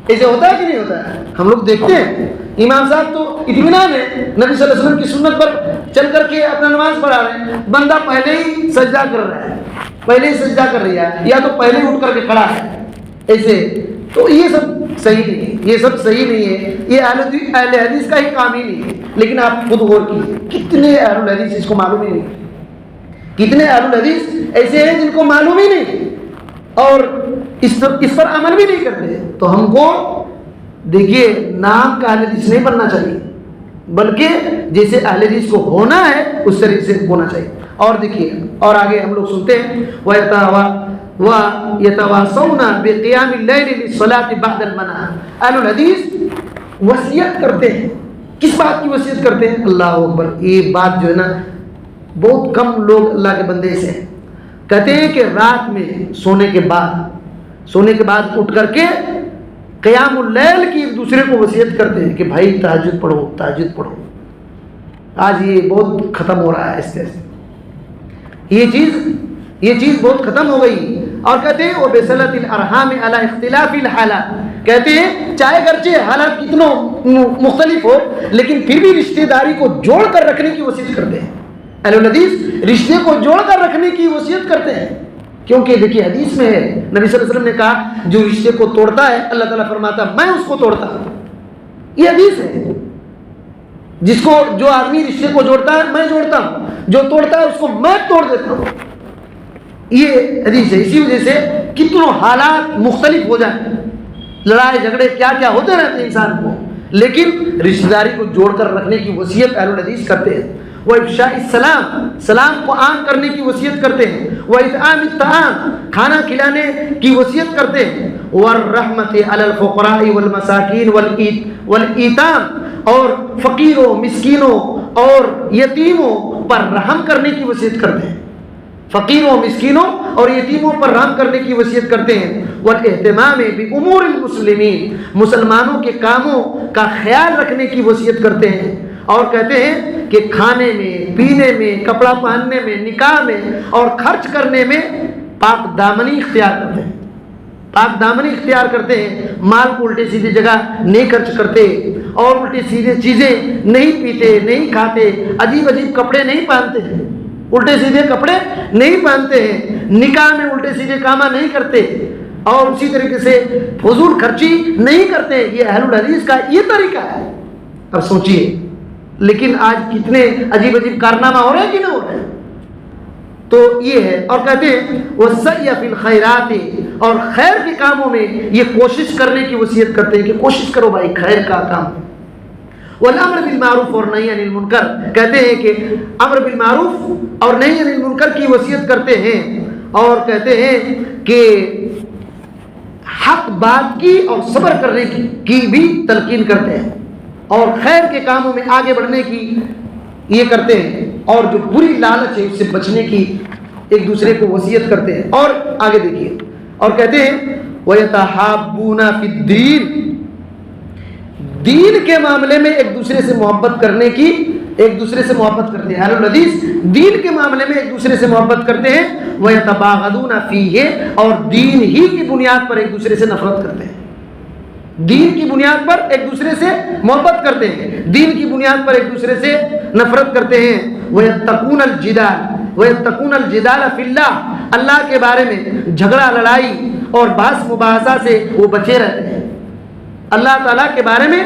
ایسے ہوتا ہے کہ نہیں ہوتا ہے؟ ہم لوگ دیکھتے ہیں امام صاحب تو اطمینان ہے، نبی صلی اللہ علیہ وسلم کی سنت پر چل کر کے اپنا نماز پڑھا رہے ہیں، بندہ پہلے ہی سجدہ کر رہا ہے، پہلے ہی سجدہ کر رہا ہے یا تو پہلے اٹھ کر کے کھڑا ہے ایسے، تو یہ سب صحیح نہیں ہے، یہ سب صحیح نہیں ہے، یہ اہل حدیث کا ہی کام ہی نہیں ہے۔ لیکن آپ خود غور کیجیے، کتنے اہل الحدیث اس کو معلوم ہی نہیں، کتنے اہل الحدیث ایسے ہیں جن کو معلوم ہی نہیں اور اس پر عمل بھی نہیں کرتے۔ تو ہم کو دیکھیے نام کا اہل حدیث نہیں بننا چاہیے، بلکہ جیسے اہل حدیث کو ہونا ہے اس طریقے سے ہونا چاہیے۔ اور دیکھیے اور آگے ہم لوگ سنتے ہیں وَيَتَوَاصَوْنَ بِقِيَامِ اللَّيْلِ لِلصَّلَاةِ بَعْدَ الْمَنَامِ۔ اہل الحدیث وصیت کرتے ہیں، کس بات کی وصیت کرتے ہیں؟ اللہ اکبر، یہ بات جو ہے نا بہت کم لوگ اللہ کے بندے سے ہیں۔ کہتے ہیں کہ رات میں سونے کے بعد اٹھ کر کے قیام اللیل کی ایک دوسرے کو وصیت کرتے ہیں کہ بھائی تہجد پڑھو، تہجد پڑھو۔ آج یہ بہت ختم ہو رہا ہے اس طرح سے، یہ چیز بہت ختم ہو گئی۔ اور کہتے ہیں وَبِصِلَةِ الْأَرْحَامِ عَلَى اخْتِلَافِ الْحَالَاتِ، کہتے ہیں چاہے گرچہ حالات کتنوں مختلف ہو لیکن پھر بھی رشتہ داری کو جوڑ کر رکھنے کی وصیت کرتے ہیں۔ اہل الحدیث رشتے کو جوڑ کر رکھنے کی وصیت کرتے ہیں، کیونکہ دیکھیے حدیث میں ہے، نبی صلی اللہ علیہ وسلم نے کہا جو رشتے کو توڑتا ہے اللہ تعالیٰ فرماتا ہے میں اس کو توڑتا ہوں۔ یہ حدیث ہے، جو آدمی رشتے کو جوڑتا ہے میں جوڑتا ہوں، جو توڑتا ہے اس کو میں توڑ دیتا ہوں، یہ حدیث ہے۔ اسی وجہ سے کتنوں حالات مختلف ہو جائیں، لڑائی جھگڑے کیا کیا ہوتے رہتے ہیں انسان کو، لیکن رشتہ داری کو جوڑ کر رکھنے کی وصیت اہل الحدیث کرتے ہیں۔ وَإِفْشَاءِ السَّلَامِ، سلام کو عام کرنے کی وصیت کرتے ہیں۔ وَإِطْعَامِ الطَّعَامِ، کھانا کھلانے کی وصیت کرتے ہیں۔ وَالرَّحْمَةِ عَلَى الْفُقَرَاءِ وَالْمَسَاكِينِ وَالْإِيتَامِ، اور فقیروں، مسکینوں اور یتیموں پر رحم کرنے کی وصیت کرتے ہیں، فقیروں، مسکینوں اور یتیموں پر رحم کرنے کی وصیت کرتے ہیں۔ والاہتمام بامور المسلمین، مسلمانوں کے کاموں کا خیال رکھنے کی وصیت کرتے ہیں۔ اور کہتے ہیں کہ کھانے میں، پینے میں، کپڑا پہننے میں، نکاح میں اور خرچ کرنے میں پاک دامنی اختیار کرتے ہیں، پاک دامنی اختیار کرتے ہیں، مال کو الٹے سیدھے جگہ نہیں خرچ کرتے اور الٹے سیدھے چیزیں نہیں پیتے، نہیں کھاتے، عجیب عجیب کپڑے نہیں پہنتے ہیں، الٹے سیدھے کپڑے نہیں پہنتے ہیں، نکاح میں الٹے سیدھے کام نہیں کرتے، اور اسی طریقے سے فضول خرچی نہیں کرتے. یہ اہل الحدیث کا یہ طریقہ ہے. اب سوچئے لیکن آج کتنے عجیب عجیب کارنامہ ہو رہے ہیں کہ نہیں ہو رہے ہیں. تو یہ ہے. اور کہتے ہیں وَالسَّعْيَ فِي الْخَيْرَاتِ، اور خیر کے کاموں میں یہ کوشش کرنے کی وصیت کرتے ہیں کہ کوشش کرو بھائی خیر کا کام. والامر بالمعروف اور نہی عن المنکر، کہتے ہیں کہ امر بالمعروف اور نہی عن المنکر کی وصیت کرتے ہیں. اور کہتے ہیں کہ حق بات کی اور صبر کرنے کی بھی تلقین کرتے ہیں، اور خیر کے کاموں میں آگے بڑھنے کی یہ کرتے ہیں، اور جو بری لالچ ہے اس سے بچنے کی ایک دوسرے کو وصیت کرتے ہیں. اور آگے دیکھیے اور کہتے ہیں وَيَتَحَابُّونَ فِي الدِّينِ، دین کے معاملے میں ایک دوسرے سے محبت کرنے کی، ایک دوسرے سے محبت کرتے ہیں. اہل الحدیث دین کے معاملے میں ایک دوسرے سے محبت کرتے ہیں. وَيَتَبَاغَضُونَ فِيهِ، اور دین ہی کی بنیاد پر ایک دوسرے سے نفرت کرتے ہیں. دین کی بنیاد پر ایک دوسرے سے محبت کرتے ہیں، دین کی بنیاد پر ایک دوسرے سے نفرت کرتے ہیں. وَيَتَّقُونَ الْجِدَالَ فِي اللَّهِ، اللہ کے بارے میں جھگڑا لڑائی اور بحث مباحثہ سے وہ بچے رہتے ہیں. اللہ تعالیٰ کے بارے میں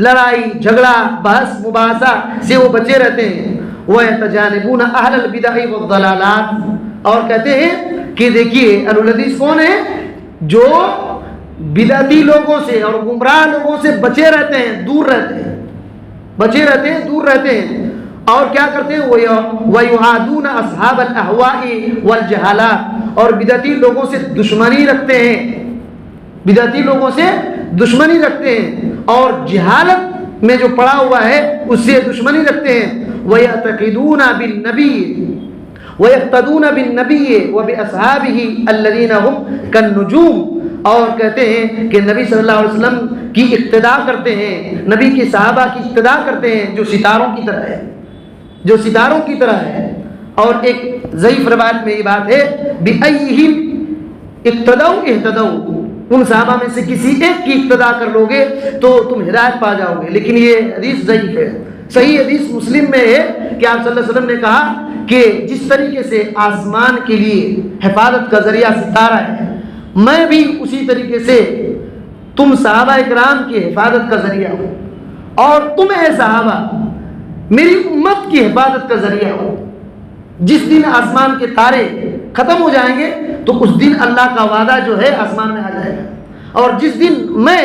لڑائی جھگڑا بحث مباحثہ سے وہ بچے رہتے ہیں. وَيَتَجَانِبُونَ أَهْلَ الْبِدَعِ وَالضَّلَالَاتِ، اور کہتے ہیں کہ دیکھیے اہل الحدیث کون ہیں؟ جو بدعتی لوگوں سے اور گمراہ لوگوں سے بچے رہتے ہیں، دور رہتے ہیں، بچے رہتے ہیں، دور رہتے ہیں. اور کیا کرتے ہیں؟ وَيُعَادُونَ أَصْحَابَ الْأَهْوَاءِ وَالْجَهَالَاتِ، اور بدعتی لوگوں سے دشمنی رکھتے ہیں، بدعتی لوگوں سے دشمنی رکھتے ہیں، اور جہالت میں جو پڑا ہوا ہے اس سے دشمنی رکھتے ہیں. وَيَعْتَقِدُونَ بِالنَّبِيِّ وَيَقْتَدُونَ بِالنَّبِيِّ وَبِأَصْحَابِهِ الَّذِينَ هُمْ كَالنُّجُومِ، اور کہتے ہیں کہ نبی صلی اللہ علیہ وسلم کی اقتداء کرتے ہیں، نبی کے صحابہ کی اقتداء کرتے ہیں جو ستاروں کی طرح ہے، جو ستاروں کی طرح ہے. اور ایک ضعیف روایت میں یہ بات ہے بِأَيِّهِمْ اقتدوا اهتدوا، ان صحابہ میں سے کسی ایک کی اقتداء کر لو گے تو تم ہدایت پا جاؤ گے. لیکن یہ حدیث ضعیف ہے. صحیح حدیث مسلم میں ہے کہ آپ صلی اللہ علیہ وسلم نے کہا کہ جس طریقے سے آسمان کے لیے حفاظت کا ذریعہ ستارہ ہے، میں بھی اسی طریقے سے تم صحابہ اکرام کی حفاظت کا ذریعہ ہو، اور تم اے صحابہ میری امت کی حفاظت کا ذریعہ ہو. جس دن آسمان کے تارے ختم ہو جائیں گے تو اس دن اللہ کا وعدہ جو ہے آسمان میں آ جائے گا، اور جس دن میں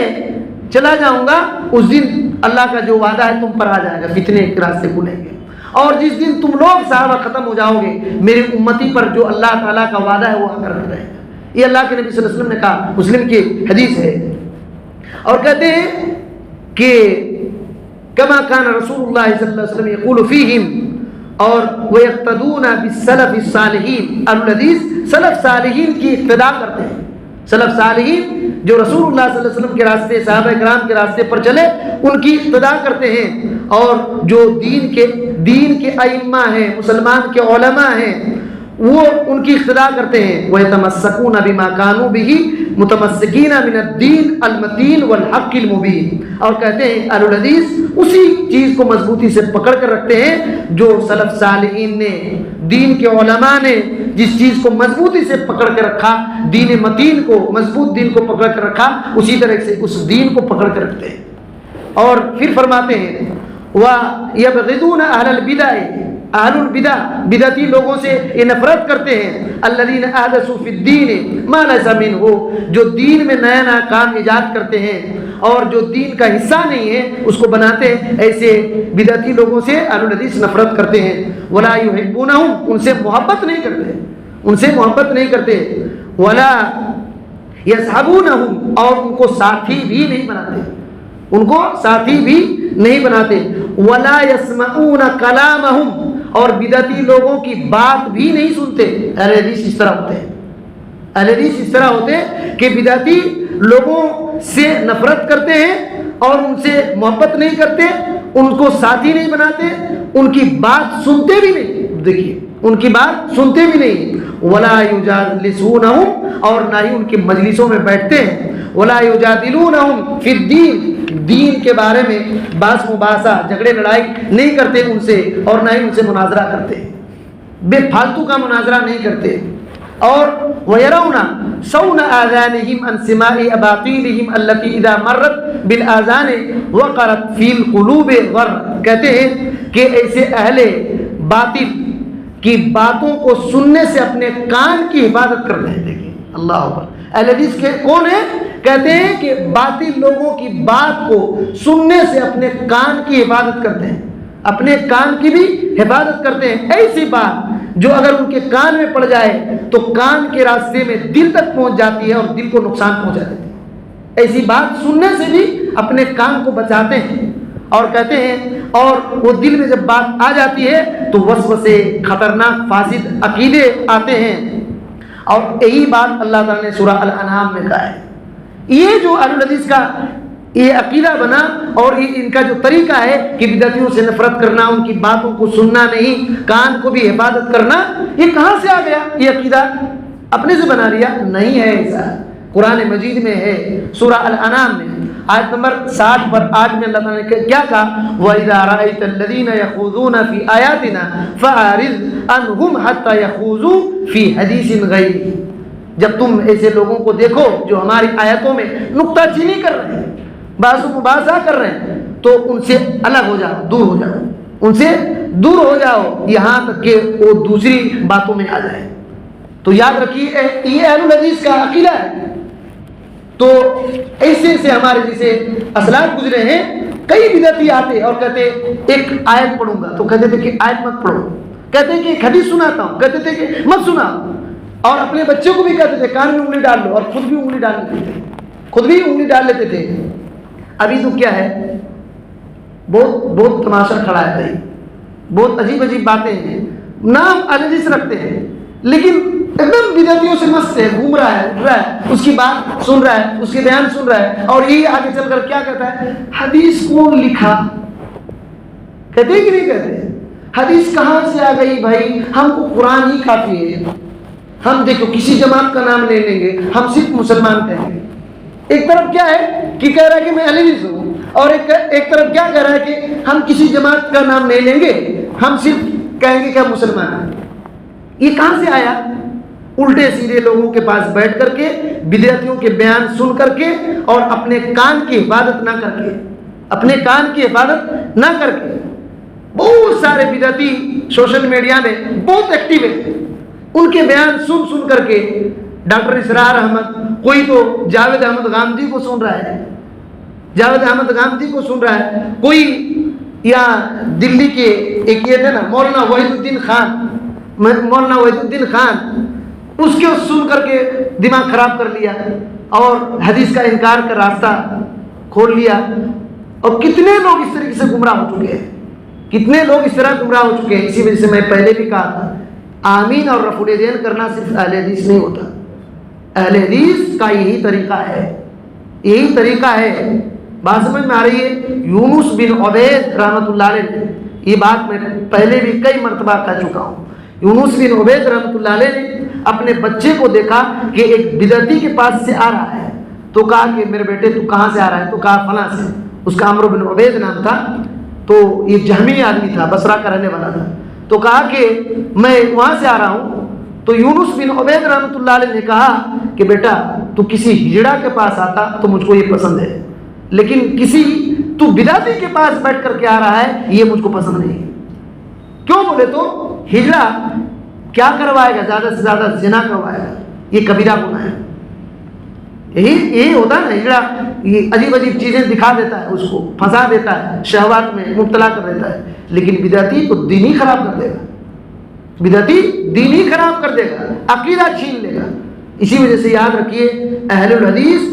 چلا جاؤں گا اس دن اللہ کا جو وعدہ ہے تم پر آ جائے گا، فتنے کے راستے کھلیں گے. اور جس دن تم لوگ صحابہ ختم ہو جاؤ گے میری امتی پر جو اللہ تعالیٰ کا وعدہ ہے وہ آ کر رہے گا. یہ اللہ کے نبی صلی اللہ علیہ وسلم نے کہا، مسلم کی حدیث ہے. اور کہتے ہیں کہ کما کان رسول اللہ صلی اللہ علیہ وسلم یقول فیہم، اور وَيَقْتَدُونَ بِالسَّلَفِ الصَّالِحِينَ، الحدیث سلف صالحین کی اقتداء کرتے ہیں. سلف صالحین جو رسول اللہ صلی اللہ علیہ وسلم کے راستے، صحابہ کرام کے راستے پر چلے ان کی اقتداء کرتے ہیں. اور جو دین کے ائمہ ہیں، مسلمان کے علماء ہیں، وہ ان کی اقتداء کرتے ہیں. وَيَتَمَسَّكُونَ بِمَا كَانُوا بِهِ مُتَمَسِّكِينَ مِنَ الدِّينِ الْمَتِينِ وَالْحَقِّ الْمُبِينِ، اور کہتے ہیں اہل الحدیث اسی چیز کو مضبوطی سے پکڑ کر رکھتے ہیں جو سلف صالحین نے، دین کے علماء نے جس چیز کو مضبوطی سے پکڑ کے رکھا، دین متین کو، مضبوط دین کو پکڑ کر رکھا، اسی طرح سے اس دین کو پکڑ کر رکھتے ہیں. اور پھر فرماتے ہیں وَيَبْغِضُونَ أَهْلَ الْبِدَعِ، اہل البدع بدعتی لوگوں سے یہ نفرت کرتے ہیں. الذین احدثوا فی الدین ما لیس منہ، جو دین میں نیا نیا کام ایجاد کرتے ہیں اور جو دین کا حصہ نہیں ہے اس کو بناتے ہیں. ایسے بدعتی لوگوں سے اہل الحدیث نفرت کرتے ہیں. ولا یحبونہم، ان سے محبت نہیں کرتے، ان سے محبت نہیں کرتے. ولا یصحبونہم، اور ان کو ساتھی بھی نہیں بناتے، ان کو ساتھی بھی نہیں بناتے. ولا یسمعون کلامہم، اور بدعتی لوگوں کی بات بھی نہیں سنتے. اہل حدیث اس طرح ہوتے ہیں، اہل حدیث اس طرح ہوتے ہیں کہ بدعتی لوگوں سے نفرت کرتے ہیں اور ان سے محبت نہیں کرتے، ان کو ساتھی نہیں بناتے، ان کی بات سنتے بھی نہیں. دیکھیے ان کی بات سنتے بھی نہیں. ولا یجالسونہم، اور نہ ہی ان کی مجلسوں میں بیٹھتے ہیں. ولا یجادلونہم فی الدین، دین کے بارے میں بحث مباحثہ جھگڑے لڑائی نہیں کرتے ان سے، اور نہ ہی ان سے مناظرہ کرتے، بے فالتو کا مناظرہ نہیں کرتے. اور وَيَرَوْنَ صَوْنَ آذَانِهِمْ عَنْ سِمَاعِ أَبَاطِيلِهِمْ الَّتِي إِذَا مَرَّتْ بِالْآذَانِ وَقَرَتْ فِي الْقُلُوبِ غَرًّا. کہتے ہیں کہ ایسے اہل باطل کی باتوں کو سننے سے اپنے کان کی حفاظت کرتے ہیں. دیکھیں اللہ اکبر. اہل حدیث کے کون ہیں؟ کہتے ہیں کہ باطل لوگوں کی بات کو سننے سے اپنے کان کی حفاظت کرتے ہیں, اپنے کان کی بھی حفاظت کرتے ہیں. ایسی بات جو اگر ان کے کان میں پڑ جائے تو کان کے راستے میں دل تک پہنچ جاتی ہے اور دل کو نقصان پہنچا دیتی ہے. ایسی بات سننے سے بھی اپنے کان کو بچاتے ہیں. اور کہتے ہیں اور وہ دل میں جب بات آ جاتی ہے تو وسوسے, خطرناک فاسد عقیدے آتے ہیں. اور یہی بات اللہ تعالیٰ نے سورہ الانعام میں کہا ہے. یہ جو اہل الحدیث کا یہ عقیدہ بنا اور یہ ان کا جو طریقہ ہے کہ بدعتیوں سے نفرت کرنا, ان کی باتوں کو سننا نہیں, کان کو بھی حفاظت کرنا, یہ کہاں سے آ گیا؟ یہ عقیدہ اپنے سے بنا لیا؟ نہیں ہے ایسا. قرآن مجید میں ہے, سورہ الانعام میں آیت نمبر 60 پر آج میں اللہ تعالیٰ نے کیا کہا؟ وَإِذَا رَأَيْتَ الَّذِينَ يَخُوضُونَ فِي آيَاتِنَا فَأَعْرِضْ عَنْهُمْ حَتَّى يَخُوضُوا فِي حَدِيثٍ غَيْرِهِ. جب تم ایسے لوگوں کو دیکھو جو ہماری آیتوں میں نکتہ چینی کر رہے ہیں, بعض مباحثہ کر رہے ہیں, تو ان سے الگ ہو جاؤ, دور ہو جاؤ, ان سے دور ہو جاؤ یہاں تک کہ وہ دوسری باتوں میں آ جائے. تو یاد رکھیے یہ اہل الحدیث کا عقیدہ ہے. تو ایسے سے ہمارے جیسے اسلاف گزرے ہیں, کئی بدعتی آتے اور کہتے ایک آیت پڑھوں گا, تو کہتے تھے کہ آیت مت پڑھو, کہتے کہ ایک حدیث سناتا ہوں, کہتے تھے کہ مت سنا, اور اپنے بچوں کو بھی کہتے تھے کان میں انگلی ڈال لو, اور خود بھی انگلی ڈال لیتے تھے, خود بھی انگلی ڈال لیتے تھے. ابھی تو کیا ہے, بہت تماشا کھڑا ہے بھائی, بہت عجیب عجیب باتیں ہیں, نام حدیث رکھتے ہیں لیکن ایک دم بدعتیوں سے مست ہے, گھوم رہا ہے, اٹھ رہا ہے, اس کی بات سن رہا ہے, اس کے بیان سن رہا ہے, اور یہی آگے چل کر کیا کہتا ہے, حدیث کون لکھا؟ کہتے ہیں کہ نہیں کہتے؟ حدیث کہاں سے آ گئی بھائی؟ ہم کو قرآن ہی کافی ہے. ہم دیکھو کسی جماعت کا نام نہیں لیں گے, ہم صرف مسلمان کہیں گے. ایک طرف کیا ہے کہ کہہ رہا ہے کہ میں اہل حدیث ہوں, اور ایک طرف کیا کہہ رہا ہے کہ ہم کسی جماعت کا نام نہیں لیں گے, ہم صرف کہیں گے کہ ہم مسلمان ہیں. یہ کہاں سے آیا؟ الٹے سیدھے لوگوں کے پاس بیٹھ کر کے, بدعتیوں کے بیان سن کر کے, اور اپنے کان کی حفاظت نہ کر کے, اپنے کان کی حفاظت نہ کر کے. بہت سارے بدعتی سوشل میڈیا میں بہت ایکٹیو ہیں, ان کے بیان سن سن کر کے ڈاکٹر اسرار احمد, کوئی تو جاوید احمد غامدی کو سن رہا ہے, جاوید احمد غامدی کو سن رہا ہے, کوئی یا دلی کے ایک یہ تھے نا مولانا وحید الدین خان, مولانا وحید الدین خان, اس کے سن کر کے دماغ خراب کر لیا اور حدیث کا انکار کا راستہ کھول لیا. اور کتنے لوگ اس طریقے سے گمراہ ہو چکے ہیں, کتنے لوگ اس طرح گمراہ ہو چکے ہیں. اسی وجہ سے میں پہلے بھی کہا تھا, آمین اور رفع الیدین کرنا صرف اہل حدیث نہیں ہوتا, اہل حدیث کا یہی طریقہ ہے, یہی طریقہ ہے. بات سمجھ میں آ رہی ہے؟ یونس بن عبید رحمۃ اللہ علیہ, یہ بات میں پہلے بھی کئی مرتبہ کہہ چکا ہوں. یونس بن عبید رحمۃ اللہ علیہ نے اپنے بچے کو دیکھا کہ ایک بدعتی کے پاس سے آ رہا ہے, تو کہا کہ میرے بیٹے تو کہاں سے آ رہا ہے؟ تو کہا فلاں سے. اس کا عمرو بن عبید نام تھا, تو یہ جہمی آدمی تھا, بصرہ کا رہنے والا تھا. تو کہا کہ میں وہاں سے آ رہا ہوں. تو یونس بن عبید رحمۃ اللہ علیہ نے کہا کہ بیٹا تو کسی ہجڑا کے پاس آتا تو مجھ کو یہ پسند ہے, لیکن کسی تو بدعتی کے پاس بیٹھ کر کے آ رہا ہے یہ مجھ کو پسند نہیں. کیوں بولے تو ہجڑا کیا کروائے گا؟ زیادہ سے زیادہ زنا کروائے گا, یہ کبیرہ گناہ ہے. یہی ہوتا ہے نا, ہجڑا یہ عجیب عجیب چیزیں دکھا دیتا ہے, اس کو پھنسا دیتا ہے, شہوات میں مبتلا کر دیتا ہے. لیکن بدعتی تو دین ہی خراب کر دے گا, بدعتی دین ہی خراب کر دے گا, عقیدہ چھین لے گا. اسی وجہ سے یاد رکھیے اہل الحدیث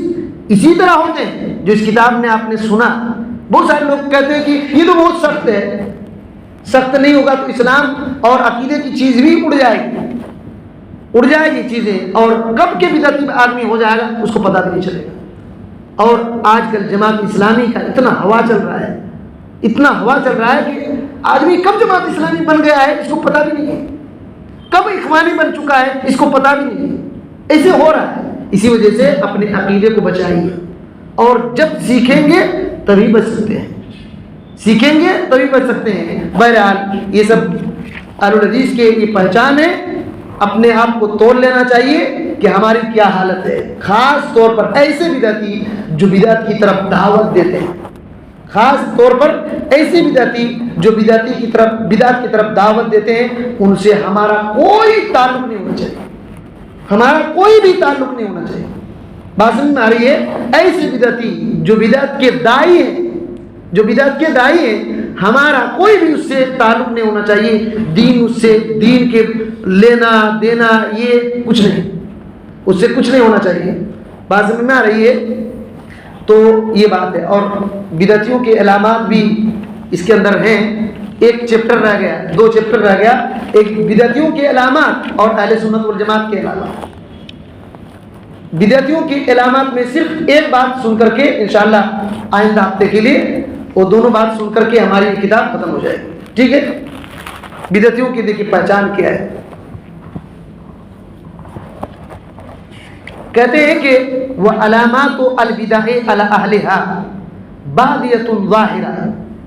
اسی طرح ہوتے ہیں جو اس کتاب میں آپ نے سنا. بہت سارے لوگ کہتے ہیں کہ یہ تو بہت سخت ہے, سخت نہیں ہوگا تو اسلام اور عقیدے کی چیز بھی اڑ جائے گی, اڑ جائے گی چیزیں, اور کب کے بدعتی آدمی ہو جائے گا اس کو پتہ بھی نہیں چلے گا. اور آج کل جماعت اسلامی کا اتنا ہوا چل رہا ہے, اتنا ہوا چل رہا ہے کہ آدمی کب جماعت اسلامی بن گیا ہے اس کو پتہ بھی نہیں ہے, کب اخوانی بن چکا ہے اس کو پتہ بھی نہیں ہے. ایسے ہو رہا ہے. اسی وجہ سے اپنے عقیدے کو بچائیے, اور جب سیکھیں گے تبھی بچ سکتے ہیں, سیکھیں گے تبھی بچ سکتے ہیں. بہرحال یہ سب اہل الحدیث کے یہ پہچان ہے, اپنے آپ کو تول لینا چاہیے کہ ہماری کیا حالت ہے، خاص طور پر ایسے بدعتی جو بدعت کی طرف دعوت دیتے ہیں، خاص طور پر ایسے بدعتی جو بدعت کی طرف دعوت دیتے ہیں، ان سے ہمارا کوئی تعلق نہیں ہونا چاہیے، ہمارا کوئی بھی تعلق نہیں ہونا چاہیے۔ بات سمجھ میں آ رہی ہے؟ ایسے بدعتی جو بدعت کے داعی ہیں، ہمارا کوئی بھی اس سے تعلق نہیں ہونا چاہیے، دین کے لینا دینا یہ کچھ نہیں، اس سے کچھ نہیں ہونا چاہیے۔ بات سمجھ میں آ رہی ہے؟ تو یہ بات ہے۔ اور بدعتیوں کے علامات بھی اس کے اندر ہیں، ایک چیپٹر رہ گیا، 2 چیپٹر رہ گیا، ایک بدعتیوں کے علامات اور اہل سنت والجماعت کے علامات۔ بدعتیوں کی علامات میں صرف ایک بات سن کر کے انشاءاللہ آئندہ ہفتے کے لیے وہ دونوں بات سن کر کے ہماری کتاب ختم ہو جائے گی، ٹھیک ہے؟ بدعتیوں کی دیکھیے پہچان کیا ہے۔ کہتے ہیں کہ وہ علامات البدع علی اہلھا بادیۃ ظاہرہ،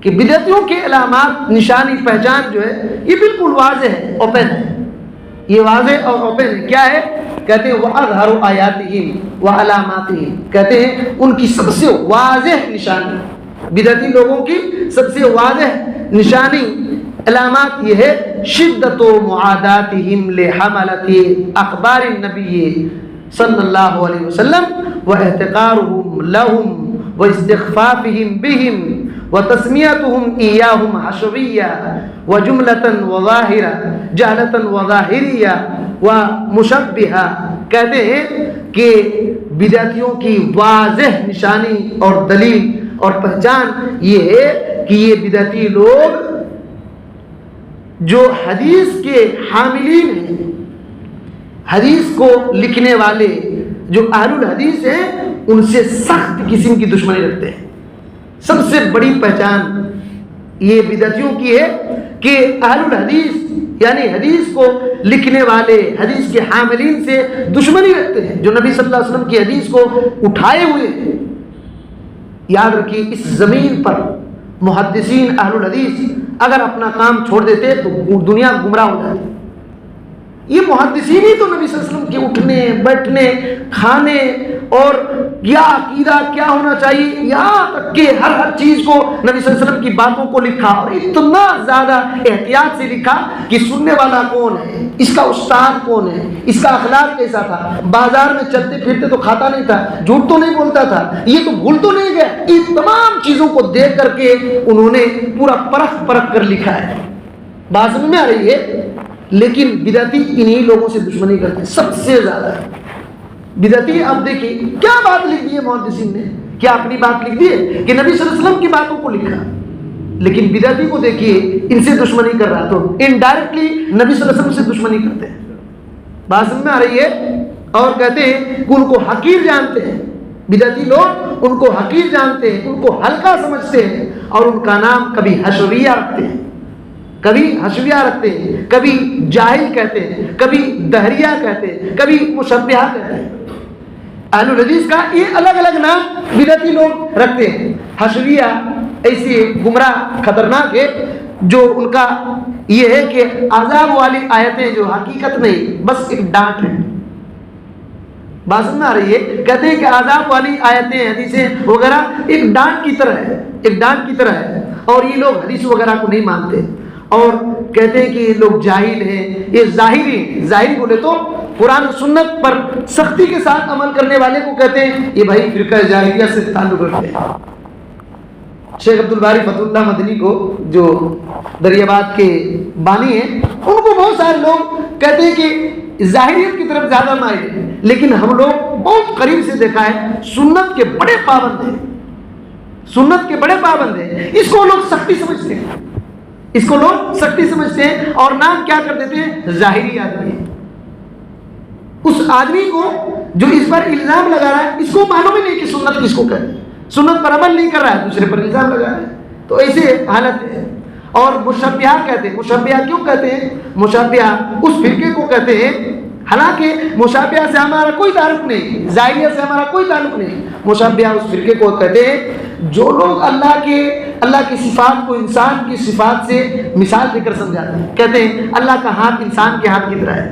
کہ بدعتیوں کے علامات، نشانی، پہچان جو ہے یہ بالکل واضح ہے، اوپن ہے، یہ واضح اور اوپن ہے۔ کیا ہے؟ کہتے ہیں وَأَظْهَرُ آیَاتِهِمْ وَعَلَامَاتِهِمْ، کہتے ہیں ان کی سب سے واضح نشانی، بدعتی لوگوں کی سب سے واضح نشانی علامات یہ ہے شدت و معاداتہم لحملۃ اخبار النبی صلی اللہ علیہ وسلم واحتقارہم لہم واستخفافہم بہم وتسمیتہم ایاہم حشویہ وجملۃ وظاہرہ جہلۃ وظاہریہ ومشبہہ۔ کہتے ہیں کہ بدعتیوں کی واضح نشانی اور دلیل اور پہچان یہ ہے کہ یہ بدعتی لوگ جو حدیث کے حاملین ہیں، حدیث کو لکھنے والے جو اہل الحدیث ہیں، ان سے سخت قسم کی دشمنی رکھتے ہیں۔ سب سے بڑی پہچان یہ بدعتیوں کی ہے کہ اہل الحدیث یعنی حدیث کو لکھنے والے، حدیث کے حاملین سے دشمنی رکھتے ہیں، جو نبی صلی اللہ علیہ وسلم کی حدیث کو اٹھائے ہوئے ہیں۔ یاد رکھیے اس زمین پر محدثین اہل الحدیث اگر اپنا کام چھوڑ دیتے تو دنیا گمراہ ہو جاتی۔ یہ محدثین ہی تو نبی صلی اللہ علیہ وسلم کے اٹھنے بیٹھنے کھانے اور کیا عقیدہ کیا ہونا چاہیے، یہاں تک کہ ہر چیز کو نبی صلی اللہ علیہ وسلم کی باتوں کو لکھا، اور اتنا زیادہ احتیاط سے لکھا کہ سننے والا کون ہے، اس کا استاد کون ہے، اس کا اخلاق کیسا تھا، بازار میں چلتے پھرتے تو کھاتا نہیں تھا، جھوٹ تو نہیں بولتا تھا، یہ تو بھول تو نہیں گیا۔ ان تمام چیزوں کو دیکھ کر کے انہوں نے پورا پرکھ کر لکھا ہے۔ بات سمجھ میں آ رہی ہے؟ لیکن بدعتی انہی لوگوں سے دشمنی کرتے ہیں سب سے زیادہ۔ بدعتی اب دیکھیے کیا بات لکھ دی ہے محدثین نے، کیا اپنی بات لکھ دی ہے کہ نبی صلی اللہ علیہ وسلم کی باتوں کو لکھا، لیکن بدعتی کو دیکھیے ان سے دشمنی کر رہا تو انڈائریکٹلی نبی صلی اللہ علیہ وسلم سے دشمنی کرتے ہیں۔ بات سمجھ میں آ رہی ہے؟ اور کہتے ہیں کہ ان کو حقیر جانتے ہیں، بدعتی لوگ ان کو حقیر جانتے ہیں، ان کو ہلکا سمجھتے ہیں، اور ان کا نام کبھی حشویہ رکھتے ہیں، کبھی حشویہ رکھتے ہیں، کبھی جاہل کہتے ہیں، کبھی دہریہ کہتے ہیں، کبھی مشبہہ کہتے ہیں۔ اہل الحدیث کا یہ الگ الگ نام بدعتی لوگ رکھتے ہیں۔ حشویہ ایسے گمراہ خطرناک ہے جو ان کا یہ ہے کہ عذاب والی آیتیں جو حقیقت نہیں بس ایک ڈانٹ ہے۔ بات سمجھ میں آ رہی ہے؟ کہتے ہیں کہ عذاب والی آیتیں حدیثیں وغیرہ ایک ڈانٹ کی طرح ہے، ایک ڈانٹ کی طرح ہے، اور یہ لوگ حدیث وغیرہ کو نہیں مانتے، اور کہتے ہیں کہ یہ لوگ جاہل ہیں، یہ ظاہری ہیں۔ ظاہری بولے تو قرآن و سنت پر سختی کے ساتھ عمل کرنے والے کو کہتے ہیں یہ بھائی فرقہ جاہلیہ سے تعلق رکھتے ہیں۔ شیخ عبدالباری فتح اللہ مدنی کو جو دریاباد کے بانی ہیں، ان کو بہت سارے لوگ کہتے ہیں کہ ظاہریت کی طرف زیادہ مائل ہیں، لیکن ہم لوگ بہت قریب سے دیکھا ہے سنت کے بڑے پابند ہیں، سنت کے بڑے پابند ہیں۔ اس کو لوگ سختی سمجھتے ہیں، اس کو لوگ سختی سمجھتے ہیں، اور نام کیا کر دیتے ہیں؟ ظاہری آدمی۔ اس آدمی کو جو اس پر الزام لگا رہا ہے اس کو معلوم ہی نہیں کہ سنت کس کو کہتے ہیں، سنت پر عمل نہیں کر رہا ہے، دوسرے پر الزام لگا رہا ہے، تو ایسے حالت ہے۔ اور مشبہہ کہتے ہیں، مشبہہ کیوں کہتے ہیں؟ مشبہہ اس فرقے کو کہتے ہیں، حالانکہ مشابہہ سے ہمارا کوئی تعلق نہیں، ظاہریہ سے ہمارا کوئی تعلق نہیں۔ مشابہہ اس فرقے کو کہتے ہیں جو لوگ اللہ کی صفات کو انسان کی صفات سے مثال دے کر سمجھاتے ہیں۔ کہتے ہیں اللہ کا ہاتھ انسان کے ہاتھ کی طرح ہے،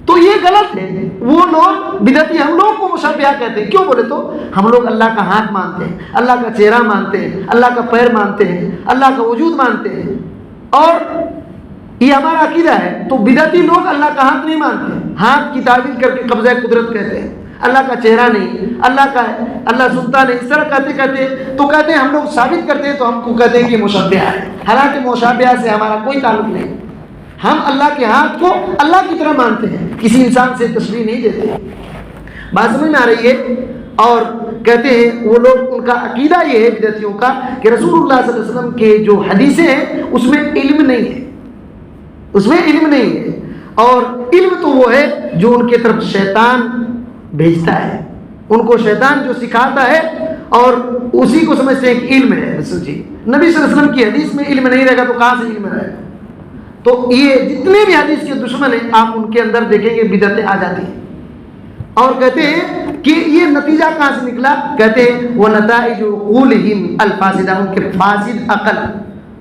تو یہ غلط ہے. وہ لوگ بدعتی ہم لوگ کو مشبہ کہتے ہیں. کیوں بولے تو ہم لوگ اللہ کا ہاتھ مانتے ہیں, اللہ کا چہرہ مانتے ہیں, اللہ کا پیر مانتے ہیں, اللہ کا وجود مانتے ہیں, اور یہ ہمارا عقیدہ ہے. تو بدعتی لوگ اللہ کا ہاتھ نہیں مانتے, ہاتھ کی تعبیر کر کے قبضہ قدرت کہتے ہیں, اللہ کا چہرہ نہیں, اللہ کا ہے, اللہ سنتا نہیں, اس طرح کہتے تو کہتے ہیں ہم لوگ ثابت کرتے ہیں تو ہم کو کہتے ہیں کہ مشبہ ہے. حالانکہ مشبہ سے ہمارا کوئی تعلق نہیں. ہم اللہ کے ہاتھ کو اللہ کی طرح مانتے ہیں, کسی انسان سے تشبیہ نہیں دیتے. بات سمجھ میں آ رہی ہے؟ اور کہتے ہیں وہ لوگ, ان کا عقیدہ یہ ہے بدعتیوں کا کہ رسول اللہ صلی اللہ علیہ وسلم کے جو حدیثیں ہیں اس میں علم نہیں ہے, اس میں علم نہیں ہے. اور علم تو وہ ہے جو ان کے طرف شیطان بھیجتا ہے, ان کو شیطان جو سکھاتا ہے اور اسی کو سمجھتے ہیں کہ علم ہے. جی نبی صلی اللہ علیہ وسلم کی حدیث میں علم نہیں رہے گا تو کہاں سے علم رہے گا؟ تو یہ جتنے بھی حدیث کے دشمن ہیں آپ ان کے اندر دیکھیں گے بدعتیں آ جاتی ہیں. اور کہتے ہیں کہ یہ نتیجہ کہاں سے نکلا؟ کہتے ہیں وہ نتائج عقولہم الفاسدہ, ان کے فاسد عقل,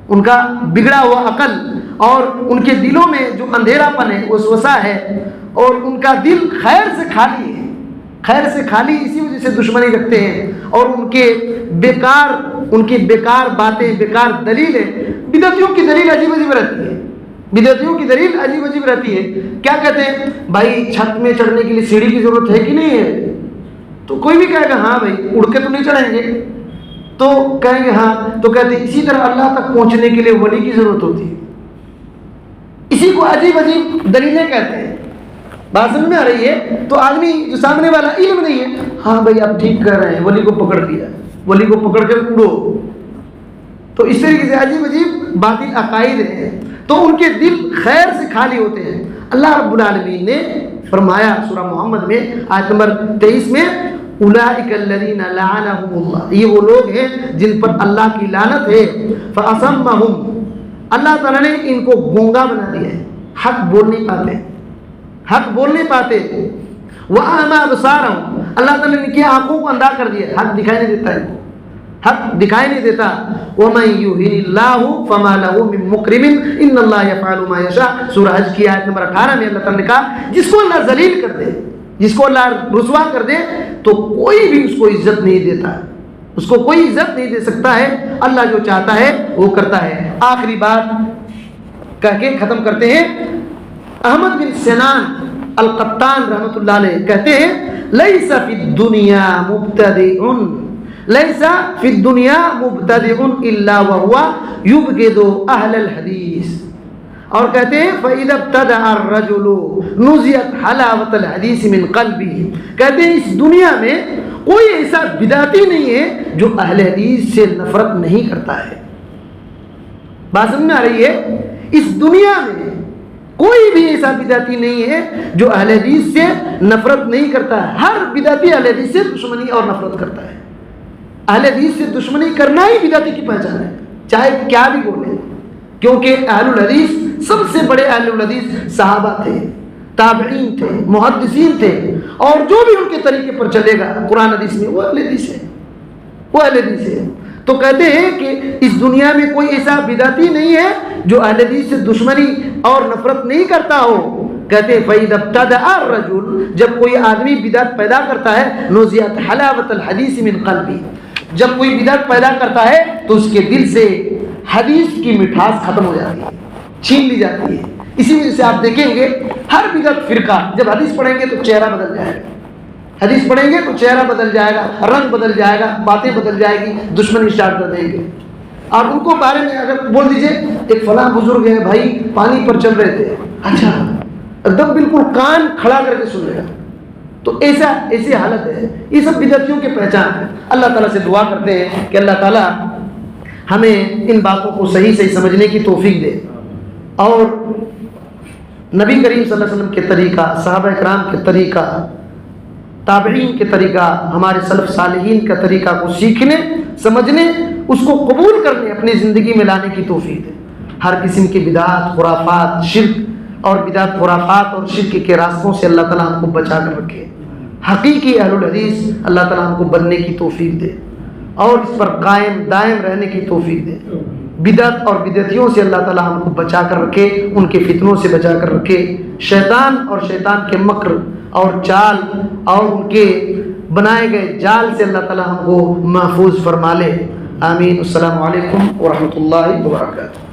ان کا بگڑا ہوا عقل, اور ان کے دلوں میں جو اندھیرا پن ہے, وسوسہ ہے, اور ان کا دل خیر سے خالی ہے, خیر سے خالی, اسی وجہ سے دشمنی رکھتے ہیں. اور ان کی بیکار باتیں, بیکار دلیلیں, بدعتیوں کی دلیل عجیب عجیب رہتی ہے. بدعتیوں کی دلیل عجیب عجیب رہتی ہے. کیا کہتے ہیں بھائی چھت میں چڑھنے کے لیے سیڑھی کی ضرورت ہے کہ نہیں ہے؟ تو کوئی بھی کہے گا ہاں بھائی, اڑ کے تو نہیں چڑھیں گے. تو کہیں گے ہاں. تو کہتے ہیں اسی طرح اللہ تک پہنچنے کے لیے ولی کی ضرورت ہوتی ہے. اسی کو عجیب عجیب دلیلیں کہتے ہیں. بات سمجھ میں آ رہی ہے؟ تو آدمی جو سامنے والا علم نہیں ہے, ہاں بھائی آپ ٹھیک کر رہے ہیں, ولی کو پکڑ دیا, ولی کو پکڑ کر اڑو. تو اس طریقے سے عجیب عجیب باطل عقائد ہیں, تو ان کے دل خیر سے خالی ہوتے ہیں. اللہ رب العالمین نے فرمایا سورہ محمد میں آیت نمبر 23 میں, اولئک الذین لعنہم اللہ, یہ وہ لوگ ہیں جن پر اللہ کی لعنت ہے. فاصمہم, اللہ تعالیٰ نے ان کو گونگا بنا دیا ہے, حق بول نہیں پاتے, حق بول نہیں پاتے. وَأَعْمَى أَبْصَارَهُمْ, اللہ تعالیٰ نے کیا آنکھوں کو اندھا کر دیا, حق دکھائی نہیں دیتا ہے, حق دکھائی نہیں دیتا. وَمَن يُهِنِ اللَّهُ فَمَا لَهُ مِن مُكْرِمٍ إِنَّ اللَّهَ يَفْعَلُ مَا يَشَاءُ. سورہ حج کی آیت نمبر 18 میں اللہ تعالیٰ نے کہا جس کو اللہ ذلیل کر دے, جس کو اللہ رسوا کر دے, تو کوئی بھی اس کو عزت نہیں دیتا, اس کو کوئی عزت نہیں دے سکتا ہے. اللہ جو چاہتا ہے وہ کرتا ہے. آخری بات کہہ کے ختم کرتے ہیں. احمد بن سنان القطان رحمۃ اللہ علیہ کہتے ہیں لیس فی الدنیا مبتدع, لیس فی الدنیا مبتدع الا وهو یبغض اہل الحدیث. اور کہتے ہیں فاذا ابتدع الرجل نزعت حلاوۃ الحدیث من قلبه. کہتے ہیں اس دنیا میں کوئی ایسا بدعتی نہیں ہے جو اہل حدیث سے نفرت نہیں کرتا ہے. بات سمجھ میں آ رہی ہے؟ اس دنیا میں کوئی بھی ایسا بدعتی نہیں ہے جو اہل حدیث سے نفرت نہیں کرتا ہے. ہر بدعتی اہل حدیث سے دشمنی اور نفرت کرتا ہے. اہل حدیث سے دشمنی کرنا ہی بدعتی کی پہچان ہے, چاہے کیا بھی بولے. کیونکہ اہل الحدیث, سب سے بڑے اہل الحدیث صحابہ تھے, تابعین تھے, محدثین تھے, اور جو بھی ان کے طریقے پر چلے گا قرآن حدیث میں وہ اہل حدیث ہے, وہ اہل حدیث ہے. تو کہتے ہیں کہ اس دنیا میں کوئی ایسا بدعتی نہیں ہے جو اہل حدیث سے دشمنی اور نفرت نہیں کرتا ہو. کہتے ہیں فَإِذَا ابْتَدَعَ الرَّجُلُ, جب کوئی آدمی بدعت پیدا کرتا ہے, نُزِعَتْ حَلَاوَةَ الْحَدِيثِ مِنْ قَلْبِهِ, جب کوئی بدعت پیدا کرتا ہے تو اس کے دل سے حدیث کی مٹھاس ختم ہو جاتی ہے, چھین لی جاتی ہے. اسی وجہ سے آپ دیکھیں گے ہر بدعت فرقہ جب حدیث پڑھیں گے تو چہرہ بدل جائے گا, حدیث پڑھیں گے تو چہرہ بدل جائے گا, رنگ بدل جائے گا, باتیں بدل جائے گی, دشمنی اسٹارٹ کر دیں گے. اور ان کو بارے میں اگر بول دیجئے ایک فلاں بزرگ ہے بھائی پانی پر چل رہے تھے, اچھا ایک دم بالکل کان کھڑا کر کے سن لے گا. تو ایسی حالت ہے. یہ سب بدعتیوں کی پہچان ہے. اللہ تعالیٰ سے دعا کرتے ہیں کہ اللہ تعالیٰ ہمیں ان باتوں کو صحیح صحیح سمجھنے کی توفیق دے, اور نبی کریم صلی اللہ علیہ وسلم کے طریقہ, صحابہ کرام کے طریقہ, تابعین کے طریقہ, ہمارے سلف صالحین کا طریقہ کو سیکھنے, سمجھنے, اس کو قبول کرنے, اپنی زندگی میں لانے کی توفیق دے. ہر قسم کی بدعات, خرافات, شرک اور بدعات, خرافات اور شرک کے راستوں سے اللہ تعالیٰ ہم کو بچا کر رکھے. حقیقی اہل الحدیث اللہ تعالیٰ ہم کو بننے کی توفیق دے اور اس پر قائم دائم رہنے کی توفیق دے. بدعت اور بدعتیوں سے اللہ تعالی ہم کو بچا کر رکھے، ان کے فتنوں سے بچا کر رکھے، شیطان اور شیطان کے مکر اور چال اور ان کے بنائے گئے جال سے اللہ تعالی ہم کو محفوظ فرما لے، آمین۔ السلام علیکم ورحمۃ اللہ وبرکاتہ۔